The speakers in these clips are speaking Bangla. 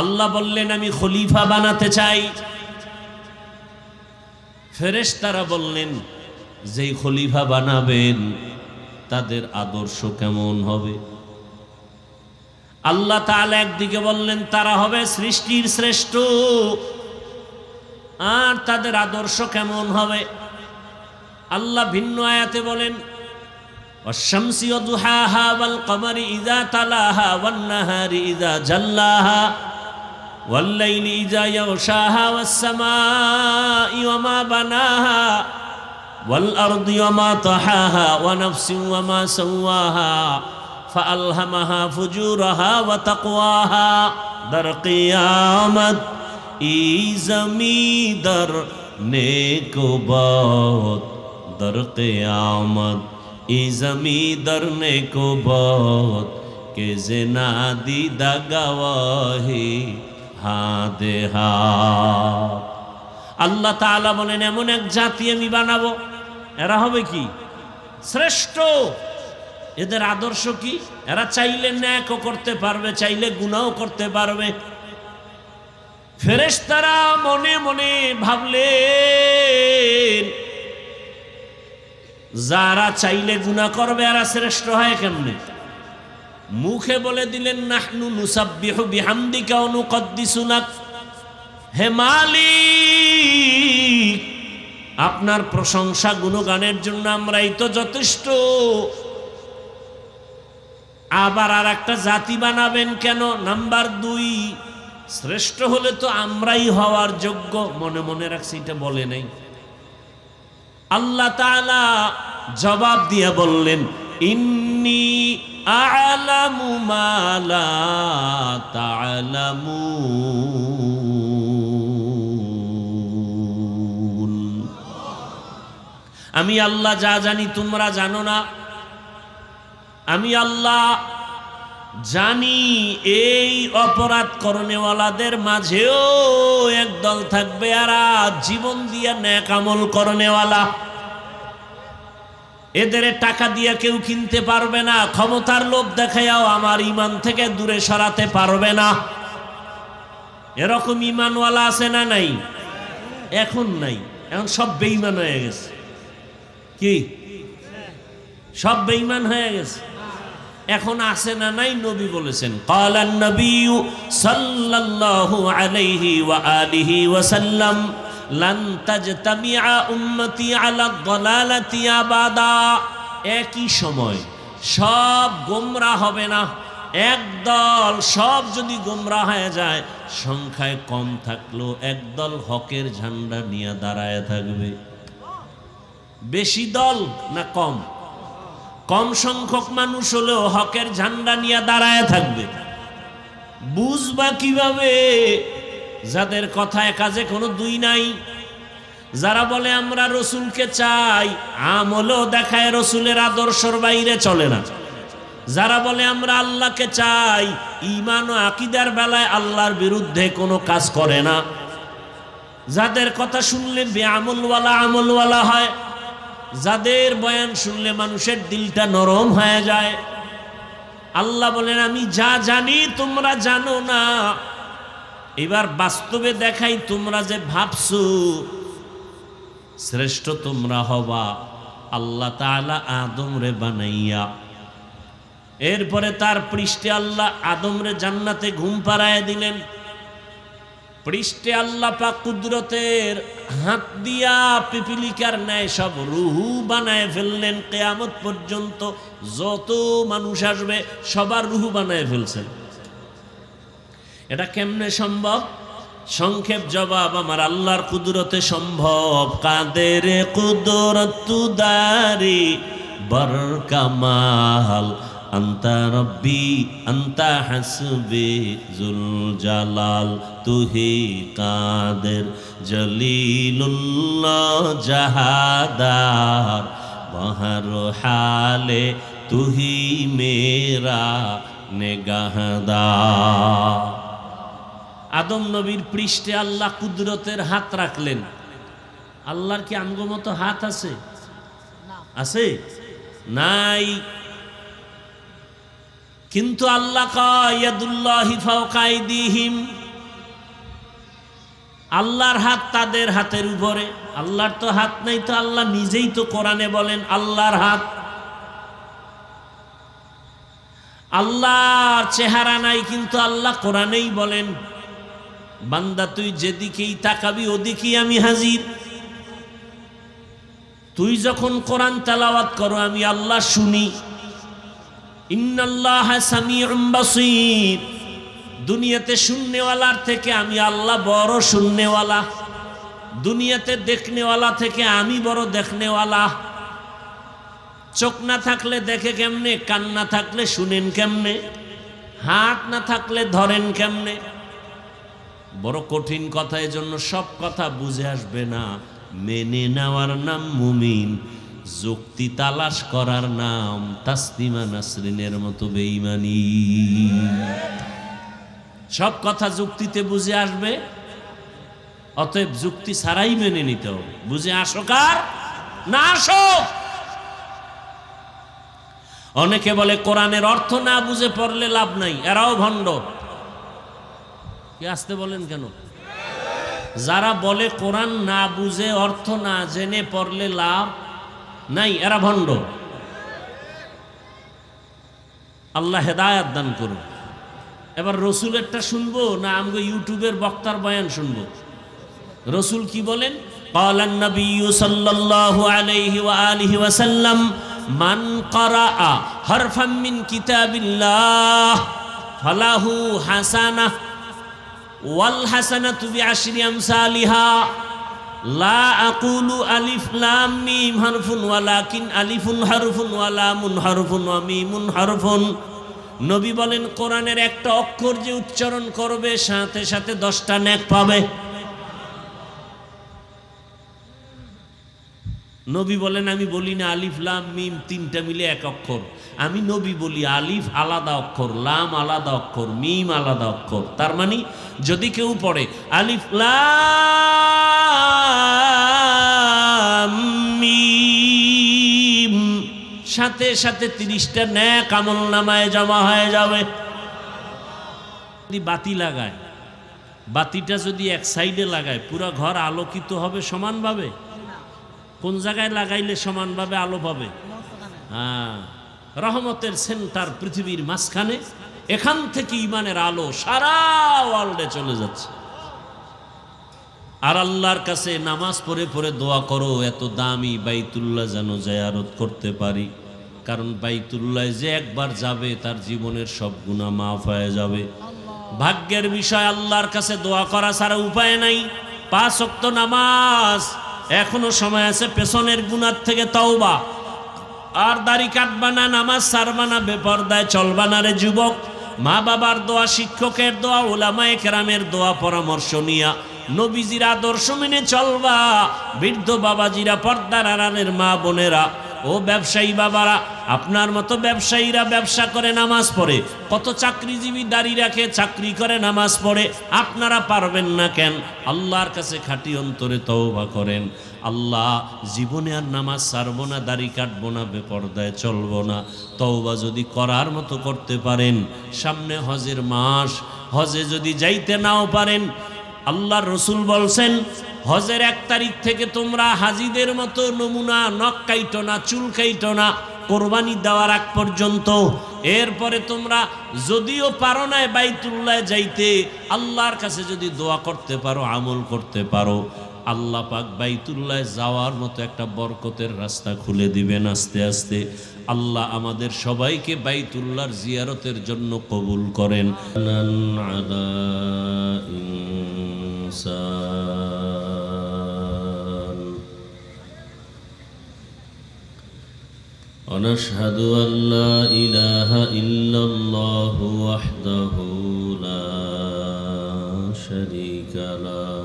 আল্লাহ বললেন আমি খলিফা বানাতে চাই। ফেরেশতারা বললেন যেই খলিফা বানাবেন তাদের আদর্শ কেমন হবে? আল্লাহ তাআলা একদিকে বললেন তারা হবে সৃষ্টির শ্রেষ্ঠ, আর তাদের আদর্শ কেমন হবে? আল্লাহ ভিন্ন আয়াতে বলেন ওয়াশ-শামসি ওয়াদুহাহা ওয়াল কমারি ইযা তালাহা ওয়ান নাহারি ইযা জাল্লাহা ওয়াল লাইলি ইযা ইয়াগশাহা ওয়াস সামাই ওয়া মা বানাহা ওয়াল আরদি ওয়া মা তাহাহা ওয়া নাফসিন ওয়া মা সাওয়াহা ফাআলহামাহা ফুজুরাহা ওয়া তাকওয়াহা। দর কিয়ামত ই জমিদার নেকো বাত, দর কিয়ামত ই জমিদার নেকো বাত কে জেনা দিদা গওয়াহি হাদে হাত। আল্লাহ তাআলা বলেন এমন এক জাতি আমি বানাবো, এরা হবে কি? শ্রেষ্ঠ। এদের আদর্শ কি? এরা চাইলে ন্যায়ও করতে পারবে, চাইলে গুনাহও করতে পারবে। ফেরেশতারা মনে মনে ভাবলেন যারা চাইলে গুনাহ করবে এরা শ্রেষ্ঠ হয় কেমনে? মুখে বলে দিলেন নাহনু নুসাব্বিহু বিহামদিকা ওয়া নুকদ্দিসু লাক, হে মালিক আপনার প্রশংসা গুণগানের জন্য আমরাই তো যথেষ্ট, আবার আর একটা জাতি বানাবেন কেন? নাম্বার 2, শ্রেষ্ঠ হলে তো আমরাই হওয়ার যোগ্য। মনে মনে রাখছি, এটা বলে নাই। আল্লাহ তাআলা জবাব দিয়ে বললেন ইন্নী আ'লামু মা লা তা'লামুন, আমি আল্লাহ যা জানি তোমরা জানো না। আমি আল্লাহ জানি এই অপরাধ করনেওয়ালাদের মাঝেও একদল থাকবে এরা জীবন দিয়া নেক আমল করনেওয়ালা। এদের টাকা দিয়া কেউ কিনতে পারবে না, ক্ষমতার লোভ দেখাইয়াও আমার ঈমান থেকে দূরে সরাতে পারবে না। এরকম ঈমানওয়ালা আছে না নাই? এখন নাই, এখন সব বেঈমান হয়ে গেছে। কি সব বেঈমান হয়ে গেছে? এখন আছে না নাই? নবী বলেছেন ক্বালান নবিয়্যু সাল্লাল্লাহু আলাইহি ওয়া আলিহি ওয়া সাল্লাম লান তাজতামিআ উম্মতি আলা দালালাতি আবাদা। একই সময় সব গোমরাহ হবে না, একদল সব যদি গোমরাহ হয়ে যায়, সংখ্যায় কম থাকলেও একদল হকের ঝান্ডা নিয়ে দাঁড়ায় থাকবে। বেশি দল না কম? কম সংখ্যক মানুষ হলেও হকের ঝান্ডা নিয়ে দাঁড়ায় থাকবে। বুঝবা কিভাবে? যাদের কথায় কাজে কোনো দুই নাই, যারা বলে আমরা রসুলকে চাই, আমলও দেখায় রসুলের আদর্শের বাইরে চলে না। যারা বলে আমরা আল্লাহকে চাই, ঈমান ও আকীদার বেলায় আল্লাহর বিরুদ্ধে কোনো কাজ করে না। যাদের কথা শুনলে বেআমলওয়ালা আমলওয়ালা হয়, যাদের বয়ান শুনলে মানুষের দিলটা নরম হয়ে যায়। আল্লাহ বলেন আমি যা জানি তোমরা জানো না। এবার বাস্তবে দেখাই, তোমরা যে ভাবছো শ্রেষ্ঠ তোমরা হবা, আল্লাহ তাআলা আদম রে বানাইয়া এরপরে তার পৃষ্ঠে আল্লাহ আদম রে জান্নাতে ঘুম পাড়ায় দিলেন। পৃষ্ঠে আল্লাহ পাক কুদরতের হাত দিয়া পিপিলিকার ন্যায় সব রুহু বানায় ফেললেন। কিয়ামত পর্যন্ত যত মানুষ আসবে সবার রুহু বানায় ফেলছেন। এটা কেমনে সম্ভব? সংক্ষেপ জবাব, আমার আল্লাহর কুদরতে সম্ভব। কাদের কুদরত দারি বর কামাল আন্তা রব্বি আন্তা হাসবি জুল জালাল তুহি কাদের জলিলুল্লাহ জাহাদার বহর হালে তুহি মেরা নেগাহদার। আদম নবীর পৃষ্ঠে আল্লাহ কুদরতের হাত রাখলেন। আল্লাহর কি আমগো মতো হাত আছে? আছে? নাই। কিন্তু আল্লাহ কয় ইয়াদুল্লাহি ফাওকা আইদিহিম, আল্লাহর হাত তাদের হাতের উপরে। আল্লাহর তো হাত নাই, তো আল্লাহ নিজেই তো কোরআনে বলেন আল্লাহর হাত। আল্লাহর চেহারা নাই, কিন্তু আল্লাহ কোরআনেই বলেন বান্দা তুই যেদিকেই তাকাবি ওদিকেই আমি হাজির। তুই যখন কোরআন তেলাওয়াত করো আমি আল্লাহ শুনি। ইন্নাল্লাহা সামিউম বাসীর। দুনিয়াতে শুননেওয়ালার থেকে আমি আল্লাহ বড় শুননেওয়ালা, দুনিয়াতে দেখনেওয়ালা থেকে আমি বড় দেখনেওয়ালা। চোখ না থাকলে দেখে কেমনে, কান না থাকলে শুনেন কেমনে, হাত না থাকলে ধরেন কেমনে? বড় কঠিন কথা, এজন্য সব কথা বুঝে আসবে না। মেনে নেওয়ার নাম মুমিন, যুক্তি তালাশ করার নাম তাসলিমা নাসরিনের মতো বেঈমানি। সব কথা যুক্তিতে বুঝে আসবে, অতএব যুক্তি ছাড়াই মেনে নিতে হবে। বুঝে আসুক আর না আসুক। অনেকে বলে কোরআনের অর্থ না বুঝে পড়লে লাভ নাই, এরাও ভণ্ড। কি আসতে বলেন কেন? যারা বলে কোরআন না বুঝে অর্থ না জেনে পড়লে লাভ নাই, এরা ভণ্ড। আল্লাহ হেদায়াত দান করুন। এবার রসুলেরটা শুনবো না আমগো ইউটিউবের বক্তার বয়ান শুনবো? রসুল কি বলেন? ক্বালান নবিয়্যু সাল্লাল্লাহু আলাইহি ওয়া আলিহি ওয়া সাল্লাম মান ক্বারাআ হারফাম মিন কিতাবিল্লাহ ফালাহু হাসানাহ ওয়াল হাসানাতু বিআশরি আমসালিহা লা আকুলু আলিফ লাম মিম হারফুন ওয়ালাকিন আলিফুন হারফুন ওয়া লামুন হারফুন ওয়া মিমুন হারফুন। নবী বলেন কোরআনের একটা অক্ষর যে উচ্চারণ করবে সাথে সাথে 10টা নেক পাবে। নবী বলেন আমি বলি না আলিফ লাম মিম 3টা মিলে এক অক্ষর, আমি নবী বলি আলিফ আলাদা অক্ষর, লাম আলাদা অক্ষর, মিম আলাদা অক্ষর। তার মানে যদি কেউ পড়ে আলিফ লাম মিম সাথে সাথে 30টা নেক আমলনামায় জমা হয়ে যাবে। যদি বাতি লাগায়, বাতিটা যদি এক সাইডে লাগায় পুরো ঘর আলোকিত হবে সমানভাবে? কোন জায়গায় লাগাইলে সমানভাবে আলো পাবে? হ্যাঁ, রহমতের সেন্টার পৃথিবীর মাঝখানে, এখান থেকে ইমানের আলো সারা ওয়ার্ল্ডে চলে যাচ্ছে। আর আল্লাহর কাছে নামাজ পড়ে পড়ে দোয়া করো এত দামি বাইতুল্লাহ যেন জিয়ারত করতে পারি। কারণ বাইতুল্লাহ যে একবার যাবে তার জীবনের সব গুনাহ মাফ হয়ে যাবে। ভাগ্যের বিষয়, আল্লাহর কাছে দোয়া করা ছাড়া উপায় নাই। 5 ওয়াক্ত নামাজ, এখনো সময় আছে পেছনের গুনার থেকে তওবা। আর দাড়ি কাটবা না, নামাজ ছাড়বা না, বেপরদায় চলবা না রে যুবক। মা বাবার দোয়া, শিক্ষকের দোয়া, উলামায়ে কেরামের দোয়া পরামর্শ নিয়া নবীজির আদর্শ মেনে চলবা। বৃদ্ধ বাবাজিরা, পর্দার আড়ালের মা বোনেরা, ও ব্যবসায়ী বাবারা, আপনার মতো ব্যবসায়ীরা ব্যবসা করে নামাজ পড়ে, কত চাকরিজীবী দাড়ি রাখে চাকরি করে নামাজ পড়ে, আপনারা পারবেন না কেন? আল্লাহর কাছে খাঁটি অন্তরে তওবা করেন। আল্লাহ, জীবনে আর নামাজ ছাড়বো না, দাড়ি কাটবো না, বেপরদায় চলবো না। তওবা যদি করার মতো করতে পারেন, সামনে হজের মাস, হজে যদি যাইতে নাও পারেন, আল্লাহর রসুল বলছেন হজের 1 তারিখ থেকে তোমরা হাজিদের মতো নমুনা নখ কাইটো না, চুল কাইটো না, কোরবানি দেওয়ার আগ পর্যন্ত। এরপরে তোমরা যদিও পারো না বাইতুল্লাহ যাইতে, আল্লাহর কাছে যদি দোয়া করতে পারো, আমল করতে পারো, আল্লাহ পাক বাইতুল্লাহ যাওয়ার মতো একটা বরকতের রাস্তা খুলে দিবেন আস্তে আস্তে। আল্লাহ আমাদের সবাইকে বাইতুল্লাহর জিয়ারতের জন্য কবুল করেন। ونشهد أن لا إله إلا الله وحده لا شريك له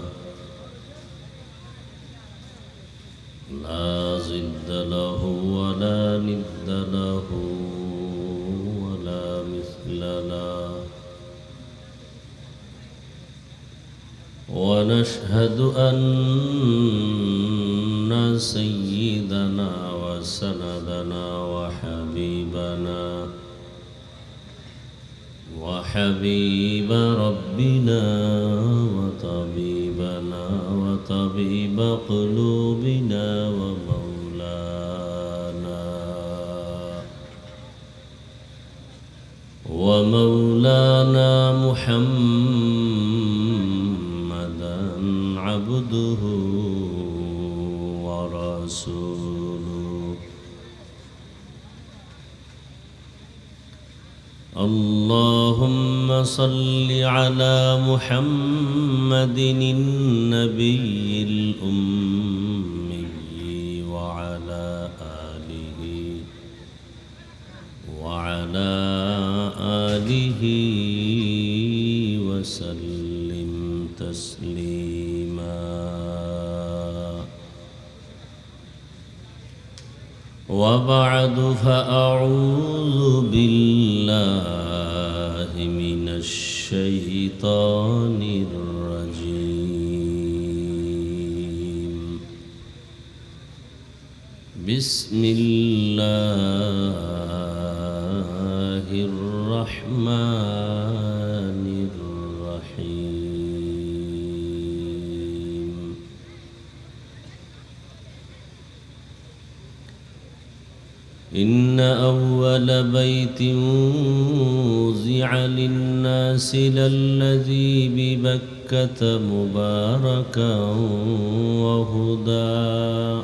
لا ضد له ولا ند له ولا مثل له ونشهد أن سيدنا وسندنا وحبيب ربنا وطبيبنا طبيب قلوبنا ومولانا محمدا عبده ورسوله اللهم صل على محمد النبي الأمي وعلى آله وسلم تسليما وبعد فأعوذ بالله من الشيطان الرجيم بسم الله الرحمن الرحيم إن أول بيت وضع للناس للذي ببكة مباركا وهدى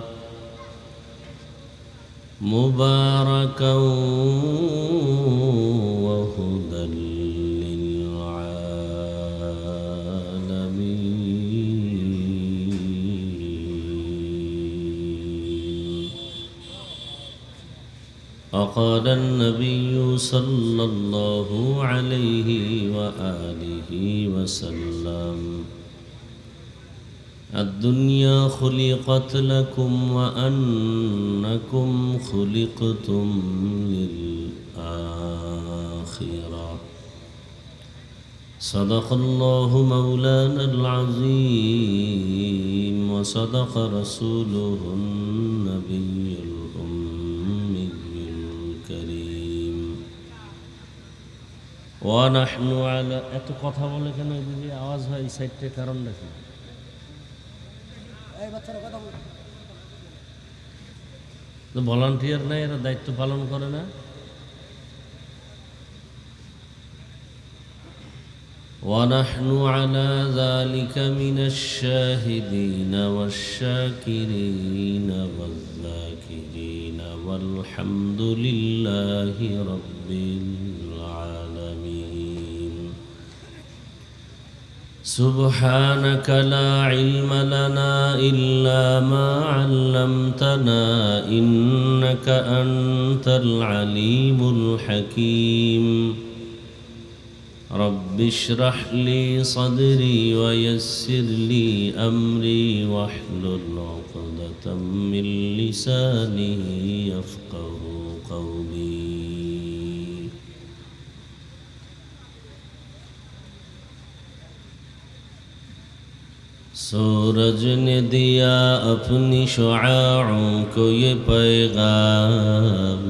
للعالمين وقال النبي صلى الله عليه وآله وسلم الدنيا خلقت لكم وأنكم خلقتم للآخرة صدق الله مولانا العظيم وصدق رسوله النبي الأمي الكريم ونحن على এত কথা বলে কেন দিদি আওয়াজ হয় এই সাইডে কারণ নাকি তো ভলান্টিয়ার নাই এরা দায়িত্ব পালন করে না ونحن على ذلك من الشاهدين والشاكرين والذاكرين والحمد لله رب العالمين سبحانك لا علم لنا إلا ما علمتنا إنك أنت العليم الحكيم رب اشرح لي صدري ويسر لي أمري واحلل عقدة من لساني يفقه قولي सूरज ने दिया अपनी शुआओं को ये पैगाम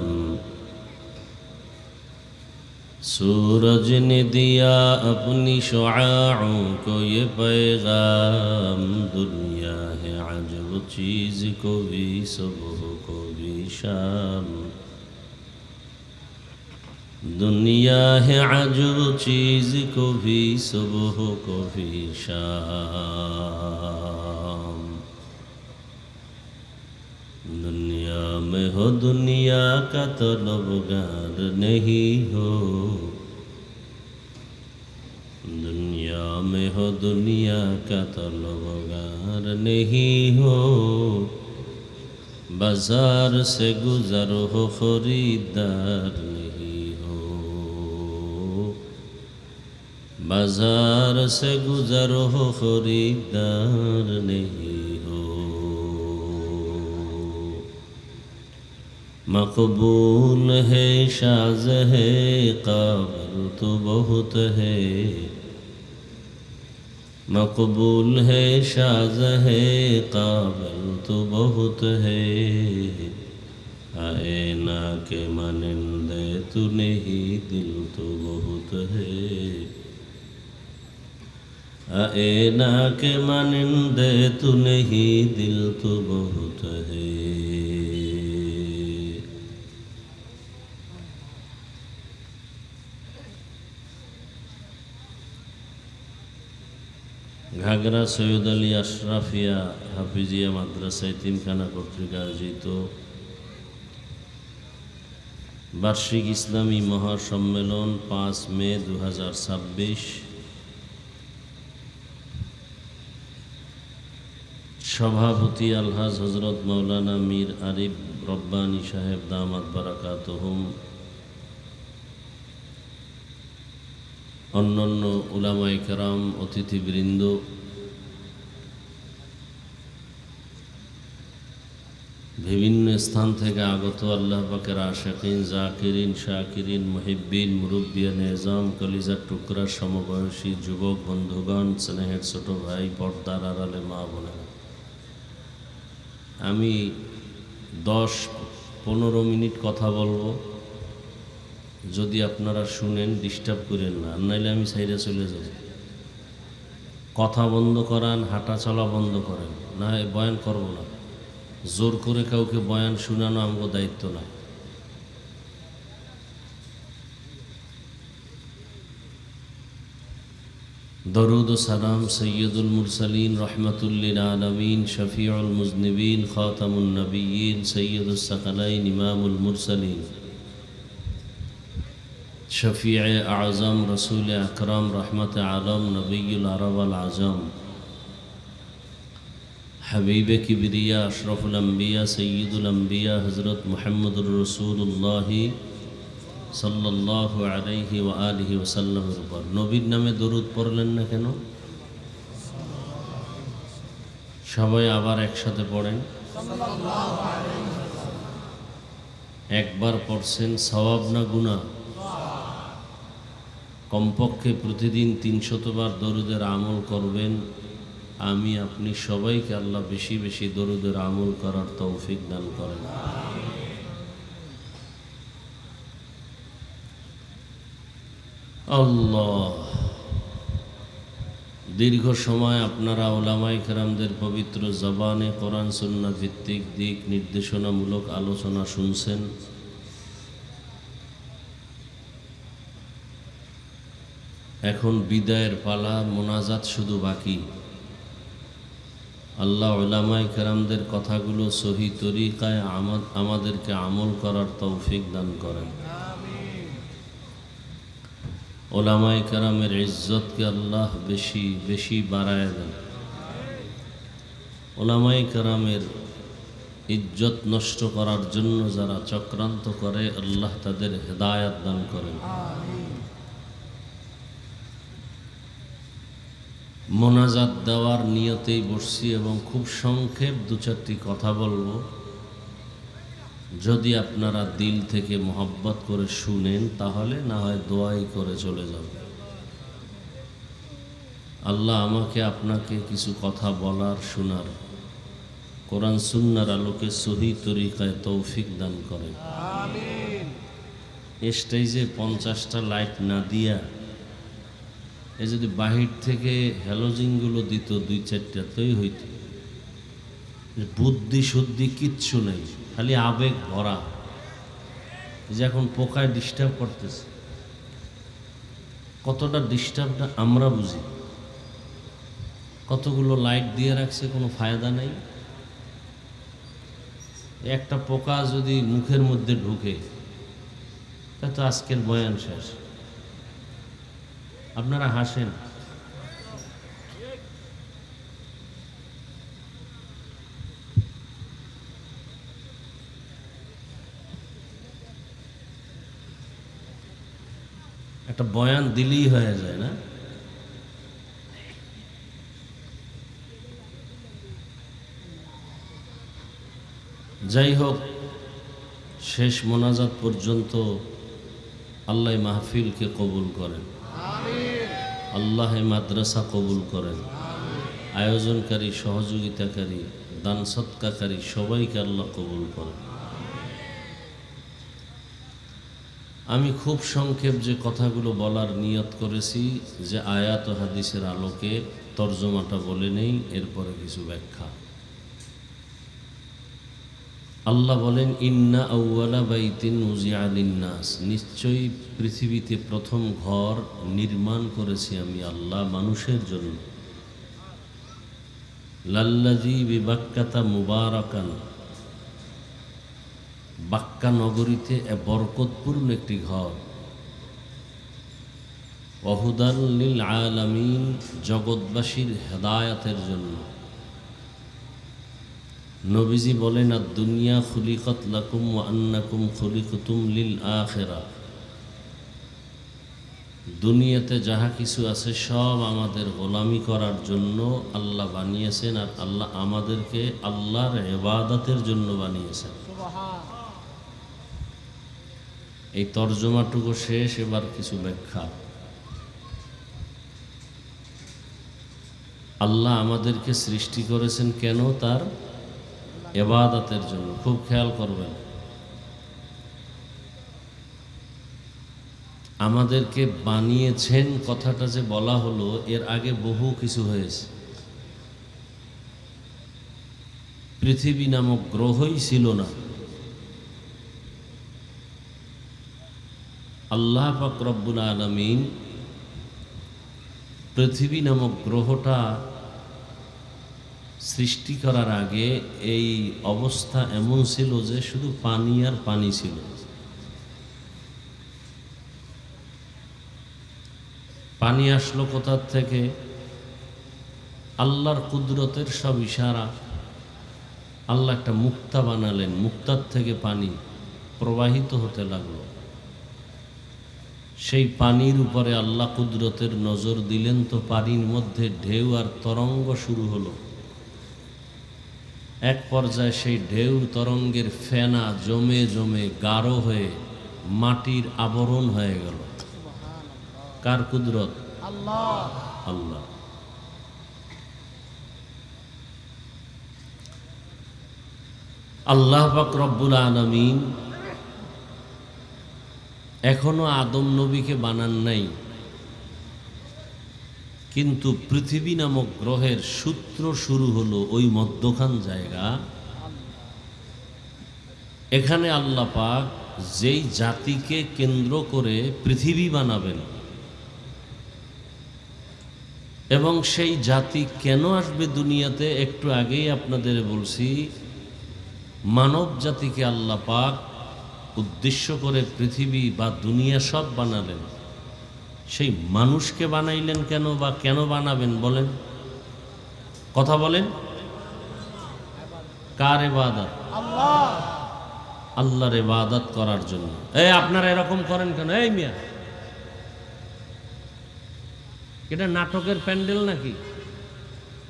सूरज ने दिया अपनी शुआओं को ये पैगाम दुनिया है अजब चीज़ को भी सुबह को भी शाम दुनिया है अजब चीज़ को भी सुबह को भी शाम दुनिया में हो दुनिया का तलबगार नहीं हो दुनिया में हो दुनिया का तलबगार नहीं हो बाजार से गुजर हो खरीदार नहीं हो बाजार से गुजर हो खरीदार नहीं हो मकबूल है शाज़ है काबिल तो बहुत है मकबूल है शाज़ है काबिल तो बहुत है आए ना के मानिंदे तूने ही दिल तो बहुत है आईना के मानिंदे तू नहीं दिल तो बहुत है। घागरा सैयद अली अशराफिया हाफिजिया माद्रासा यतीमखाना কর্তৃক আয়োজিত বার্ষিক ইসলামী মহাসম্মেলন 5 মে 2026 সভাপতি আলহাজ হযরত মাওলানা মীর আরিফ রব্বানী সাহেব দামাত বারাকাতুহুম, অন্যান্য উলামায়ে কেরাম, অতিথিবৃন্দ, বিভিন্ন স্থান থেকে আগত আল্লাহ পাকের আশিকিন, জাকিরিন, শাকিরিন, মুহিব্বিন, মুরব্বিয়ান নিজাম, কলিজার টুকরা, সমবয়সী যুবক বন্ধুগণ, স্নেহের ছোট ভাই, পর্দার আড়ালে মা বোনেরা, আমি 10-15 মিনিট কথা বলবো। যদি আপনারা শুনেন ডিস্টার্ব করেন না, নাইলে আমি সাইডে চলে যাব। কথা বন্ধ করান, হাঁটা চলা বন্ধ করেন, না বয়ান করব না। জোর করে কাউকে বয়ান শোনানো আমগো দায়িত্ব না। দরুদ ও সালাম সৈয়দুল মুরসালিন রহমাতুল্লিল আলামিন শফিউল মুজনিবিন খাতামুন নবিয়্যিন সৈয়দুস সাকালাইন ইমামুল মুরসালিন শফিয়ে আজম রসুল আকরাম রহমত আলম নবীল আরব আল আজম হাবিব কিবরিয়া আশরফুল আম্বিয়া সৈয়দুল আম্বিয়া হজরত মুহাম্মদুর রসুল্লাহ সাল্লাল্লাহু আলাইহি ওয়া আলিহি ওয়াসাল্লামের উপর নবীর নামে দরুদ পড়লেন না কেন? সবাই আবার একসাথে পড়েন। একবার পড়ছেন সওয়াব না গুনাহ? কমপক্ষে প্রতিদিন 300 বার দরুদের আমল করবেন। আমি আপনি সবাইকে আল্লাহ বেশি বেশি দরুদের আমল করার তৌফিক দান করেন। আল্লাহ, দীর্ঘ সময় আপনারা উলামায়ে কেরামদের পবিত্র জবানে কোরআন সুন্নাহ ভিত্তিক দিক নির্দেশনামূলক আলোচনা শুনছেন। এখন বিদায়ের পালা, মোনাজাত শুধু বাকি। আল্লাহ উলামায়ে কেরামদের কথাগুলো সহি তরিকায় আমাদেরকে আমল করার তৌফিক দান করেন। উলামায়ে কেরামের ইজ্জতকে আল্লাহ বেশি বেশি বাড়ায় দেন। উলামায়ে কেরামের ইজ্জত নষ্ট করার জন্য যারা চক্রান্ত করে, আল্লাহ তাদের হেদায়েত দান করেন। মোনাজাত দেওয়ার নিয়তেই বসছি এবং খুব সংক্ষেপ 2-4টি কথা বলবো। যদি আপনারা দিল থেকে মোহাব্বত করে শুনেন তাহলে না হয় দোয়াই করে চলে যাবেন। আল্লাহ আমাকে আপনাকে কিছু কথা বলার, শোনার, কোরআন সুন্নাহর আলোকে সহি তরিকায় তৌফিক দান করেন। আমিন। স্টেজে 50টা লাইট না দিয়া এই যদি বাহির থেকে হ্যালোজিনগুলো দিত 2-4টা তৈ হইত। বুদ্ধি শুদ্ধি কিচ্ছু নেই, খালি আবেগ ভরা। যে এখন পোকায় ডিস্টার্ব করতেছে, কতটা ডিস্টার্বটা আমরা বুঝি। কতগুলো লাইট দিয়ে রাখছে, কোনো ফায়দা নেই। একটা পোকা যদি মুখের মধ্যে ঢুকে তা তো আজকের বয়ান শেষ। আপনারা হাসেন, একটা বয়ান দিলেই হয়ে যায় না? যাই হোক, শেষ মোনাজাত পর্যন্ত আল্লাহ মাহফিলকে কবুল করেন, আল্লাহ মাদ্রাসা কবুল করেন, আয়োজনকারী, সহযোগিতাকারী, দান সৎকারী সবাইকে আল্লাহ কবুল করেন। আমি খুব সংক্ষেপ যে কথাগুলো বলার নিয়ত করেছি, যে আয়াত ও হাদিসের আলোকে তর্জমাটা বলে নেই, এরপরে কিছু ব্যাখ্যা। আল্লাহ বলেন, ইন্না আউওয়ালা বাইতিন উযিআ লিন-নাস, নিশ্চয়ই পৃথিবীতে প্রথম ঘর নির্মাণ করেছি আমি আল্লাহ মানুষের জন্য। লাল্লাযী বিবাক্কাতা মুবারাকান, বাক্কা নগরীতে বরকতপূর্ণ একটি ঘর। ওয়াহুদাল লিল আলামিন, জগৎবাসীর হেদায়াতের জন্য। নবীজি বলেন, আদ-দুনিয়া খুলিকাত লাকুম ওয়া আন্নাকুম খুলিকতুম লিল আখিরা, দুনিয়াতে যাহা কিছু আছে সব আমাদের গোলামি করার জন্য আল্লাহ বানিয়েছেন, আর আল্লাহ আমাদেরকে আল্লাহর ইবাদতের জন্য বানিয়েছেন। এই তর্জমাটুকু শেষ, এবার কিছু ব্যাখ্যা। আল্লাহ আমাদেরকে সৃষ্টি করেছেন কেন? তার ইবাদতের জন্য। খুব খেয়াল করবেন, আমাদেরকে বানিয়েছেন কথাটা যে বলা হলো, এর আগে বহু কিছু হয়েছে। পৃথিবী নামক গ্রহই ছিল না। আল্লাহ পাক রব্বুল আলামিন পৃথিবী নামক গ্রহটা সৃষ্টি করার আগে এই অবস্থা এমন ছিল যে শুধু পানি আর পানি ছিল। পানি আসলো কোথার থেকে? আল্লাহর কুদরতের সব ইশারা। আল্লাহ একটা মুক্তা বানালেন, মুক্তার থেকে পানি প্রবাহিত হতে লাগলো। সেই পানির উপরে আল্লাহ কুদরতের নজর দিলেন, তো পানির মধ্যে ঢেউ আর তরঙ্গ শুরু হলো। এক পর্যায়ে সেই ঢেউ তরঙ্গের ফেনা জমে জমে গাঢ় হয়ে মাটির আবরণ হয়ে গেল। কার কুদরত? আল্লাহ। আল্লাহ। আল্লাহ পাক রব্বুল আলামিন এখনো আদম নবীকে বানান নাই, কিন্তু পৃথিবী নামক গ্রহের সূত্র শুরু হলো ওই মধ্যখান জায়গা। এখানে আল্লাহ পাক যেই জাতিকে কেন্দ্র করে পৃথিবী বানাবেন, এবং সেই জাতি কেন আসবে দুনিয়াতে, একটু আগেই আপনাদের বলছি। মানব জাতিকে আল্লাহ পাক উদ্দেশ্য করে পৃথিবী বা দুনিয়া সব বানালেন। সেই মানুষকে বানাইলেন কেন, বা কেন বানাবেন বলেন? কথা বলেন। কার ইবাদত? আল্লাহ। আল্লাহর ইবাদত করার জন্য। এই আপনারা এরকম করেন কেন? এই মিয়া, এটা নাটকের প্যান্ডেল নাকি?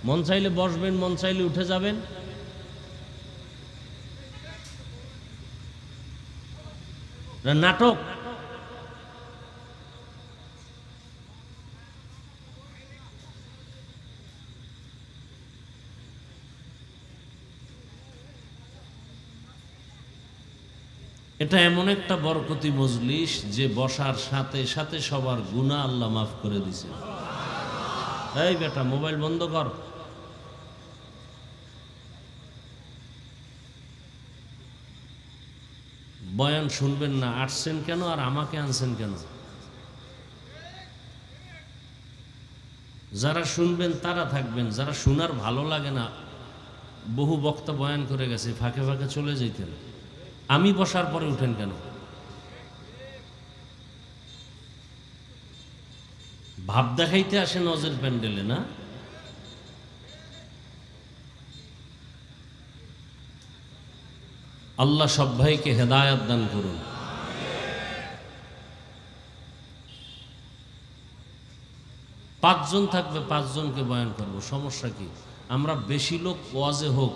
মন চাইলে বসবেন, মন চাইলে উঠে যাবেন। নাটক। এটা এমন একটা বরকতি মজলিস যে বসার সাথে সাথে সবার গুনাহ আল্লাহ মাফ করে দিয়েছে। এই বেটা, মোবাইল বন্ধ কর। বয়ান শুনবেন না, আসছেন কেন আর আমাকে আনছেন কেন? যারা শুনবেন তারা থাকবেন, যারা শোনার ভালো লাগে না, বহু বক্তা বয়ান করে গেছে, ফাঁকে ফাঁকে চলে যেতেন। আমি বসার পরে উঠেন কেন? ভাব দেখাইতে আসে নজর প্যান্ডেলে না? আল্লাহ সব ভাইকে হেদায়াত দান করুন। পাঁচজন থাকবে, পাঁচজনকে বয়ান করব, সমস্যা কি? আমরা বেশি লোক ওয়াজে হোক,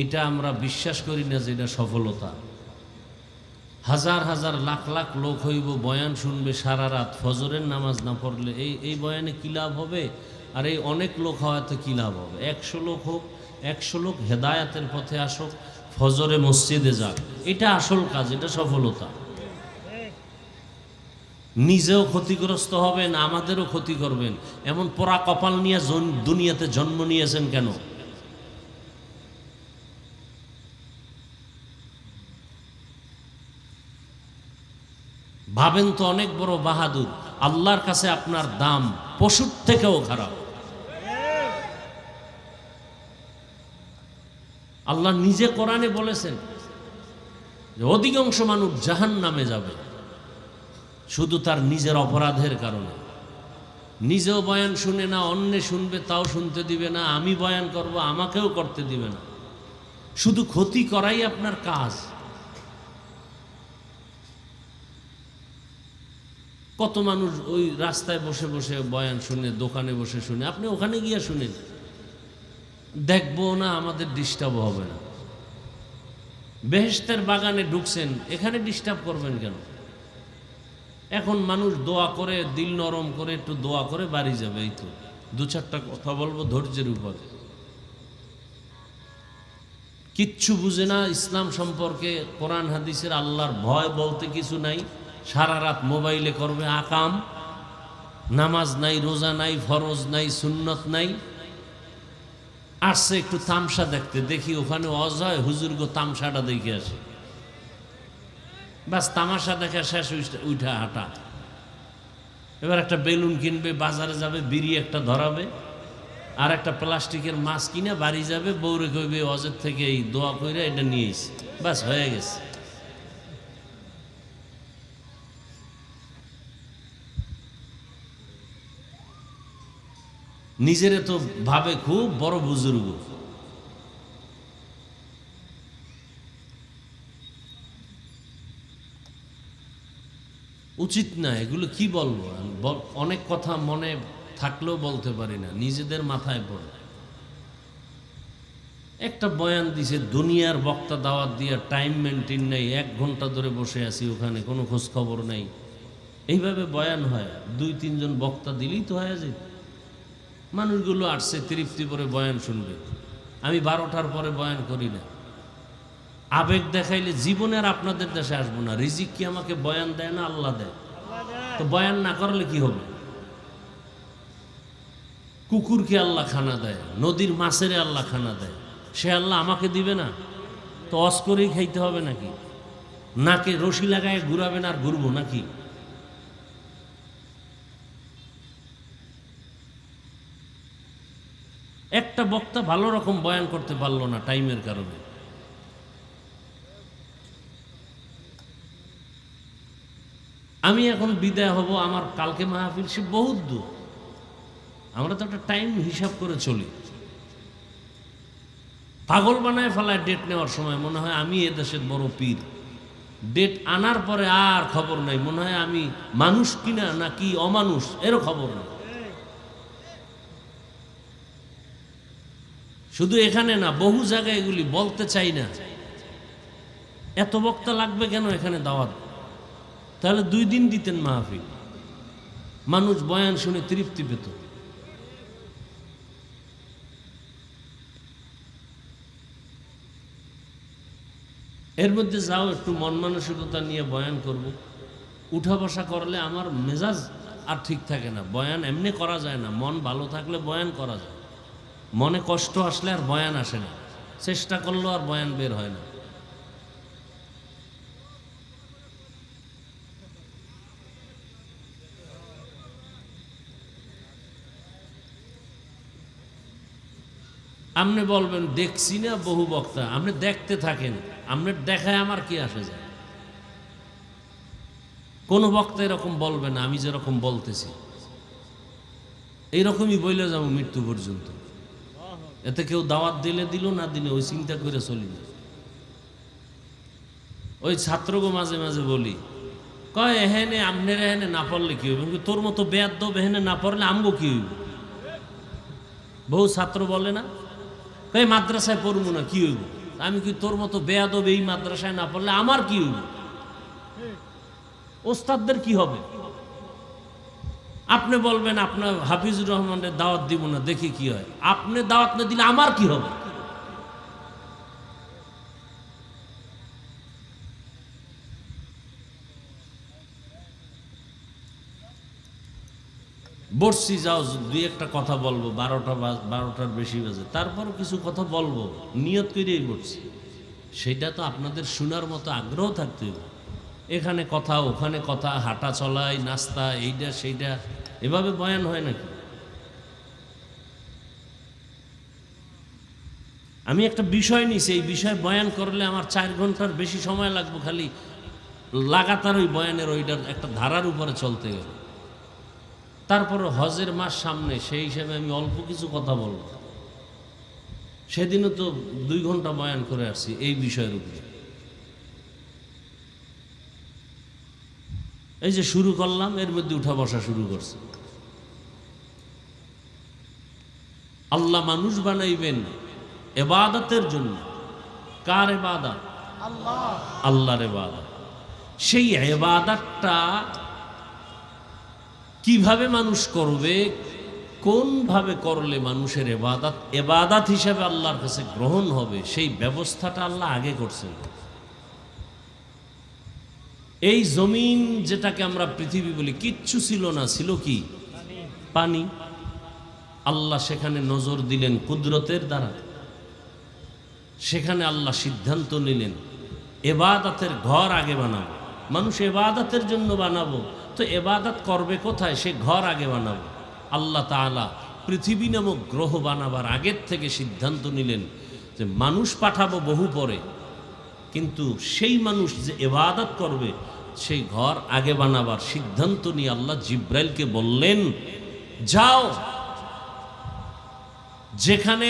এটা আমরা বিশ্বাস করি না যে এটা সফলতা। হাজার হাজার লাখ লাখ লোক হইব, বয়ান শুনবে সারা রাত, ফজরের নামাজ না পড়লে এই বয়ানে কী লাভ হবে? আর এই অনেক লোক হওয়াতে কী লাভ হবে? 100 লোক হোক, 100 লোক হেদায়াতের পথে আসুক, ফজরে মসজিদে যাক, এটা আসল কাজ, এটা সফলতা। নিজেও ক্ষতিগ্রস্ত হবেন, আমাদেরও ক্ষতি করবেন। এমন পোড়া কপাল নিয়ে দুনিয়াতে জন্ম নিয়েছেন কেন? ভাবেন তো, অনেক বড় বাহাদুর, আল্লাহর কাছে আপনার দাম পশুর থেকেও খারাপ। আল্লাহ নিজে কোরআনে বলেছেন যে অধিকাংশ মানুষ জাহান্নামে যাবে শুধু তার নিজের অপরাধের কারণে। নিজেও বয়ান শুনে না, অন্যে শুনবে তাও শুনতে দিবে না, আমি বয়ান করব আমাকেও করতে দিবে না, শুধু ক্ষতি করাই আপনার কাজ। কত মানুষ ওই রাস্তায় বসে বসে বয়ান শুনে, দোকানে বসে শুনে, আপনি ওখানে গিয়ে শুনেন, দেখবো না, আমাদের ডিস্টার্ব হবে না। বেহেশতের বাগানে ঢুকছেন, এখানে ডিস্টার্ব করবেন কেন? এখন মানুষ দোয়া করে, দিল নরম করে একটু দোয়া করে বাড়ি যাবে। এই তো দু চারটা কথা বলবো ধৈর্যের উপর। কিচ্ছু বুঝে না ইসলাম সম্পর্কে, কোরআন হাদিসের, আল্লাহর ভয় বলতে কিছু নাই। সারা রাত মোবাইলে করবে আকাম, নামাজ নাই, রোজা নাই, ফরজ নাই, সুন্নত নাই। আসছে একটু তামসা দেখতে, দেখি ওখানে অজয় হুজুরগো তামসাটা দেখে আসে, বাস তামাশা দেখা শেষ, উঠা হাঁটা। এবার একটা বেলুন কিনবে, বাজারে যাবে, বিড়ি একটা ধরাবে, আর একটা প্লাস্টিকের মাছ কিনে বাড়ি যাবে, বউরে কইবে অজের থেকে এই দোয়া কইরা এটা নিয়ে এসে, বাস হয়ে গেছে। নিজেরে তো ভাবে খুব বড় বুজুর্গ। উচিত না এগুলো। কি বলবো, অনেক কথা মনে থাকলেও বলতে পারি না, নিজেদের মাথায় পড়ে। একটা বয়ান দিছে, দুনিয়ার বক্তা দাওয়াত দিয়ে টাইম মেনটেন নেই, 1 ঘন্টা ধরে বসে আছি ওখানে, কোনো খোঁজ খবর নেই। এইভাবে বয়ান হয়, 2-3 জন বক্তা দিলেই তো হয়ে যায়। মানুষগুলো আসছে তৃপ্তি করে বয়ান শুনবে। আমি 12টার পরে বয়ান করি না। আবেগ দেখাইলে জীবনে আর আপনাদের দেশে আসবো না। রিজিক কি আমাকে বয়ান দেয় না আল্লাহ দেয়? তো বয়ান না করলে কি হবে? কুকুরকে আল্লাহ খানা দেয়, নদীর মাছেরে আল্লাহ খানা দেয়, সে আল্লাহ আমাকে দিবে না? তো অস করেই খাইতে হবে নাকি? নাকে রশি লাগায় ঘুরাবেন আর ঘুরবো নাকি? একটা বক্তা ভালো রকম বয়ান করতে পারলো না টাইমের কারণে। আমি এখন বিদায় হব, আমার কালকে মাহফিল, সে বহুত দূর। আমরা তো একটা টাইম হিসাব করে চলি। পাগল বানায় ফেলায় ডেট নেওয়ার সময়, মনে হয় আমি এদেশের বড় পীর। ডেট আনার পরে আর খবর নাই, মনে হয় আমি মানুষ কিনা নাকি অমানুষ, এরও খবর নেই। শুধু এখানে না, বহু জায়গায় এগুলি বলতে চাই না। এত বক্তা লাগবে কেন এখানে দাওয়াত? তাহলে 2 দিন দিতেন মাহফিল, মানুষ বয়ান শুনে তৃপ্তি পেত। এর মধ্যে যাও একটু মন মানসিকতা নিয়ে বয়ান করব। উঠা বসা করলে আমার মেজাজ আর ঠিক থাকে না। বয়ান এমনি করা যায় না, মন ভালো থাকলে বয়ান করা যায়। মনে কষ্ট আসলে আর বয়ান আসে না, চেষ্টা করলেও আর বয়ান বের হয় না। আপনি বলবেন দেখছি না বহু বক্তা, আপনি দেখতে থাকেন, আপনার দেখায় আমার কি আসে যায়? কোনো বক্তা এরকম বলবে না আমি যেরকম বলতেছি, এইরকমই বইলে যাবো মৃত্যু পর্যন্ত। এতে কেউ দাওয়াত দিলে দিল, না দিলে ওই চিন্তা করে চলি না। ওই ছাত্রগো মাঝে মাঝে বলি, কয় এহেনে আমনের এহেনে না পড়লে কি হইব? তোর মতো বেয়াদ্দব এহেনে না পড়লে আমগো কি হইব? বহু ছাত্র বলে না, কয় মাদ্রাসায় পড়বো না, কি হইব? আমি কি তোর মতো বেয়াদব এই মাদ্রাসায় না পড়লে আমার কি হইব? ওস্তাদদের কি হবে? আপনি বলবেন আপনার হাফিজুর রহমানের দাওয়াত দিব না, দেখি কি হয়। আপনি দাওয়াত না দিলে আমার কি হবে? বসছি, যাও দুই একটা কথা বলবো, 12টার বেশি বাজে, তারপরও কিছু কথা বলবো নিয়ত করেই বসছি। সেটা তো আপনাদের শোনার মতো আগ্রহ থাকতে হবে। এখানে কথা ওখানে কথা, হাঁটা চলাই, নাস্তা, এইটা সেইটা, এভাবে বয়ান হয় নাকি? আমি একটা বিষয় নিছি, এই বিষয় বয়ান করলে আমার 4 ঘন্টার বেশি সময় লাগবে খালি লাগাতার ওই বয়ানের ওইটার একটা ধারার উপরে চলতে গেলে। তারপরে হজের মাস সামনে, সেই হিসেবে আমি অল্প কিছু কথা বলবো। সেদিনও তো 2 ঘন্টা বয়ান করে আসছি এই বিষয়ের উপরে। এই যে শুরু করলাম, এর মধ্যে উঠা বসা শুরু করছে। আল্লাহ মানুষ বানাইবেন ইবাদতের জন্য। কার ইবাদত? আল্লাহর ইবাদত। সেই ইবাদতটা কিভাবে মানুষ করবে, কোনভাবে করলে মানুষের ইবাদত হিসেবে আল্লাহর কাছে গ্রহণ হবে, সেই ব্যবস্থাটা আল্লাহ আগে করছেন। এই জমিন যেটাকে আমরা পৃথিবী বলি, কিচ্ছু ছিল না, ছিল কি? পানি। আল্লাহ সেখানে নজর দিলেন কুদরতের দ্বারা। সেখানে আল্লাহ সিদ্ধান্ত নিলেন ইবাদতের ঘর আগে বানাবো। মানুষ ইবাদতের জন্য বানাবো, তো ইবাদত করবে কোথায়? সে ঘর আগে বানাবো। আল্লাহ তাআলা পৃথিবী নামক গ্রহ বানাবার আগের থেকে সিদ্ধান্ত নিলেন যে মানুষ পাঠাবো বহু পরে, কিন্তু সেই মানুষ যে ইবাদত করবে সেই ঘর আগে বানাবার সিদ্ধান্ত নিয়ে আল্লাহ জিব্রাইলকে বললেন, যাও, যেখানে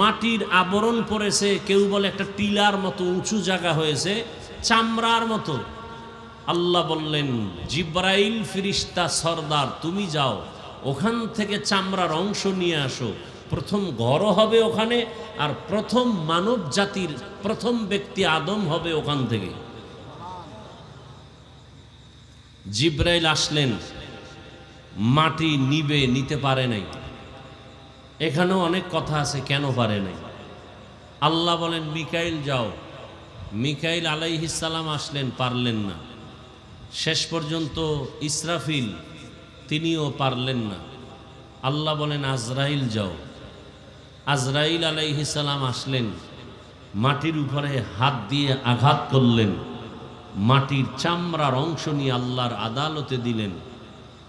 মাটির আবরণ পড়েছে, কেউ বলে একটা টিলার মতো উঁচু জায়গা হয়েছে, চামড়ার মতো, আল্লাহ বললেন, জিব্রাইল ফিরিস্তা সরদার, তুমি যাও, ওখান থেকে চামড়ার অংশ নিয়ে আসো। প্রথম ঘরও হবে ওখানে, আর প্রথম মানব জাতির প্রথম ব্যক্তি আদম হবে ওখান থেকে। জিব্রাইল আসলেন, মাটি নিতে পারে নাই। এখানেও অনেক কথা আছে কেন পারে নাই। আল্লাহ বলেন, মিকাইল যাও। মিকাইল আলাইহিস সালাম আসলেন, পারলেন না। শেষ পর্যন্ত ইসরাফিল, তিনিও পারলেন না। আল্লাহ বলেন, আজরাইল যাও। আজরাইল আলাইহিস সালাম আসলেন, মাটির উপরে হাত দিয়ে আঘাত করলেন, মাটির চামড়ার অংশ নিয়ে আল্লাহর আদালতে দিলেন।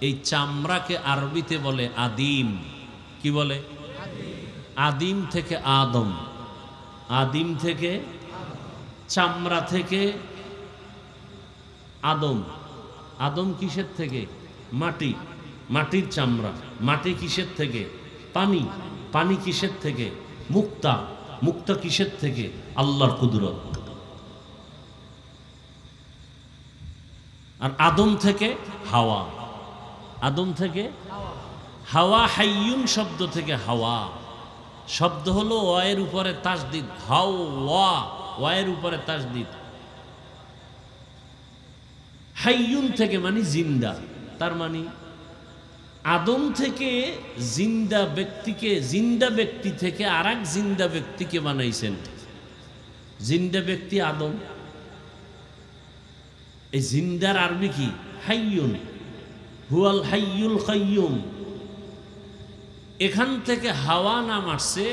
এই চামড়াকে আরবিতে বলে আদিম। কি বলে? আদিম থেকে আদম, আদিম থেকে, চামড়া থেকে আদম। আদম কিসের থেকে? মাটি, মাটির চামড়া। মাটি কিসের থেকে? পানি, পানি কিসের থেকে? মুক্তা, মুক্তা কিসের থেকে? আল্লাহর কুদরত। আর আদম থেকে হাওয়া, আদম থেকে হাওয়া। হাইয়ুন শব্দ থেকে হাওয়া, শব্দ হলো ওয়ের উপরে তাসদিদ, হাওয়া, ওয়ের উপরে তাসদিদ। হাইয়ুন থেকে মানে জিন্দা, তার মানে আদম থেকে জিন্দা ব্যক্তিকে, জিন্দা ব্যক্তি থেকে আর এক জিন্দা ব্যক্তিকে বানাইছেন। জিন্দা ব্যক্তি আদম। এই জিন্দার আরবি কি? হাইয়ুন, হুয়াল হাইয়ুল কাইয়ুম। এখান থেকে হাওয়া নাম আসছে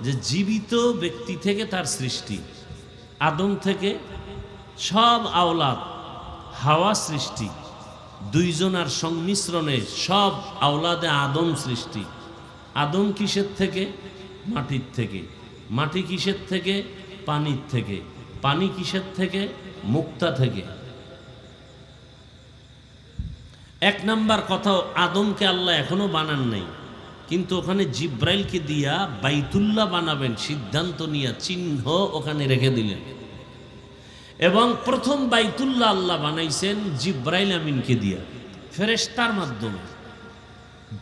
যে জীবিত ব্যক্তি থেকে তার সৃষ্টি। আদম থেকে সব আওলাদ, হাওয়া সৃষ্টি। দুইজনার সংমিশ্রণে সব আওলাদে আদম সৃষ্টি। আদম কিসের থেকে? মাটির থেকে। মাটি কিসের থেকে? পানির থেকে। পানি কিসের থেকে? মুক্তা থেকে। এক নাম্বার কথা, আদমকে আল্লাহ এখনো বানান নাই, কিন্তু ওখানে জিব্রাইলকে দিয়া বাইতুল্লাহ বানাবেন সিদ্ধান্ত নিয়ে চিহ্ন ওখানে রেখে দিলেন। এবং প্রথম বাইতুল্লাহ আল্লাহ বানাইছেন জিব্রাইল আমিনকে দিয়া, ফেরেশতার মাধ্যমে।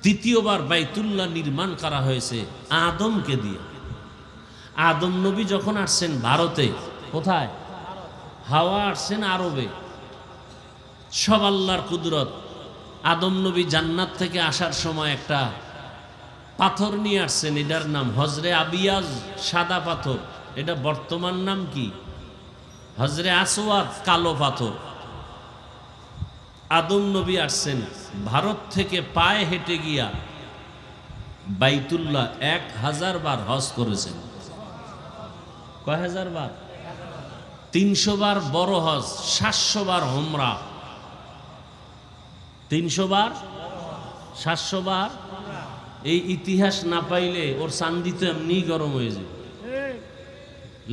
দ্বিতীয়বার বাইতুল্লাহ নির্মাণ করা হয়েছে আদমকে দিয়ে। আদম নবী যখন আসছেন ভারতে, কোথায়? হাওয়া আসছেন আরবে। সব আল্লাহর কুদরত। আদম নবী জান্নাত থেকে আসার সময় একটা পাথর নিয়ে আসছেন, এটার নাম হজরে আবিয়াজ, সাদা পাথর। এটা বর্তমান নাম কি? হজরে আসওয়াদ, কালো পাথর। আদম নবী আসছেন ভারত থেকে পায়ে হেঁটে গিয়া বাইতুল্লাহ 1000 বার হজ করেছেন। কয় হাজার বার? 300 বার বড় হজ, 700 বার ওমরা। 300 বার, 700 বার। এই ইতিহাস না পাইলে ওর চান্দি তো এমনি গরম হয়ে যাবে।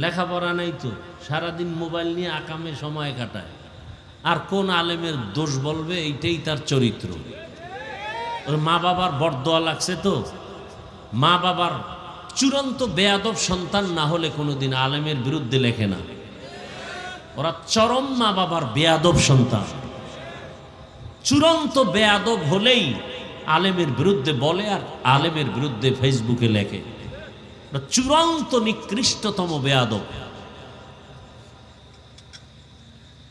লেখাপড়া নাই তো, সারাদিন মোবাইল নিয়ে আকামে সময় কাটায়। আর কোন আলেমের দোষ বলবে, এইটাই তার চরিত্র। ওর মা বাবার বরদোয়া লাগছে তো। মা বাবার চূড়ান্ত বেয়াদব সন্তান না হলে কোনোদিন আলেমের বিরুদ্ধে লেখে না। ওরা চরম মা বাবার বেয়াদব সন্তান। চূড়ান্ত বেয়াদব হলেই আলেমের বিরুদ্ধে বলে আর আলেমের বিরুদ্ধে ফেসবুকে লেখে। চূড়ান্ত নিকৃষ্টতম বেয়াদব।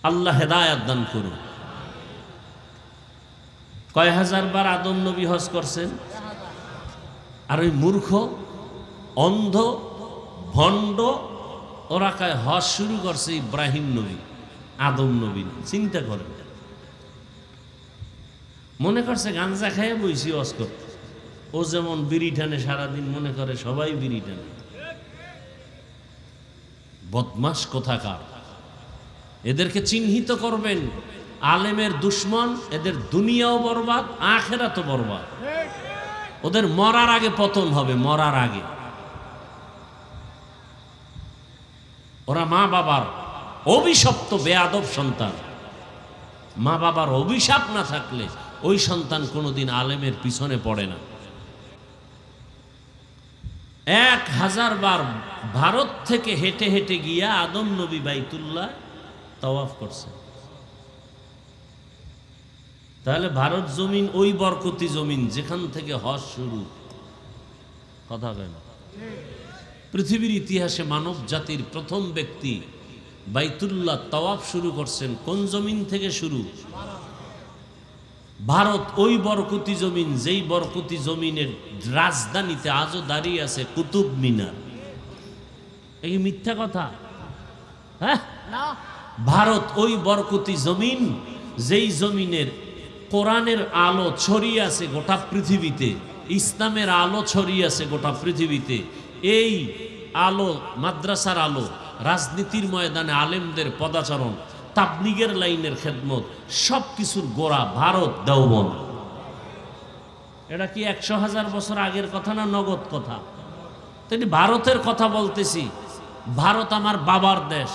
আল্লাহ হেদায়াত দান করুন। কয় হাজার বার আদম নবী হজ করছেন। আর ওই মূর্খ, অন্ধ, ভণ্ড ওরা কয় হজ শুরু করছে ইব্রাহিম নবী, আদম নবী। চিন্তা করেন, মনে করছে গাঞ্জা খাইয়ে বইছি হজ করতে। ও যেমন বিড়ি টানে সারাদিন, মনে করে সবাই বিড়ি টানে। বদমাস কোথাকার। এদেরকে চিহ্নিত করবেন আলেমের দুশ্মন। এদের দুনিয়াও বরবাদ, আখেরাতও বরবাদ। ওদের মরার আগে পতন হবে, মরার আগে। ওরা মা বাবার অভিশপ্ত বেয়াদব সন্তান। মা বাবার অভিশাপ না থাকলে ওই সন্তান কোনোদিন আলেমের পিছনে পড়ে না। 1000 বার ভারত থেকে হেঁটে হেঁটে গিয়া আদম নবী বাইতুল্লাহ তাওয়াফ করছে। তাহলে ভারত জমিন ওই বরকতি জমিন যেখান থেকে হজ শুরু। কথা কয় না? পৃথিবীর ইতিহাসে মানব জাতির প্রথম ব্যক্তি বাইতুল্লাহ তাওয়াফ শুরু করছেন কোন জমিন থেকে শুরু? ভারত। ওই বরকতি জমিন, যেই বরকতি জমিনের রাজধানীতে আজও দাঁড়িয়ে আছে কুতুব মিনার। এই মিথ্যা কথা? হ্যাঁ, ভারত ওই বরকতি জমিন, যেই জমিনের কোরআনের আলো ছড়িয়ে আছে গোটা পৃথিবীতে, ইসলামের আলো ছড়িয়ে আছে গোটা পৃথিবীতে। এই আলো, মাদ্রাসার আলো, রাজনীতির ময়দানে আলেমদের পদাচরণ, তাবলিগের লাইনের খেদমত, সব কিছুর গোড়া ভারত, দেওবন্দ। এটা কি 100,000 বছর আগের কথা না নগদ কথা? তাই ভারতের কথা বলতেছি। ভারত আমার বাবার দেশ,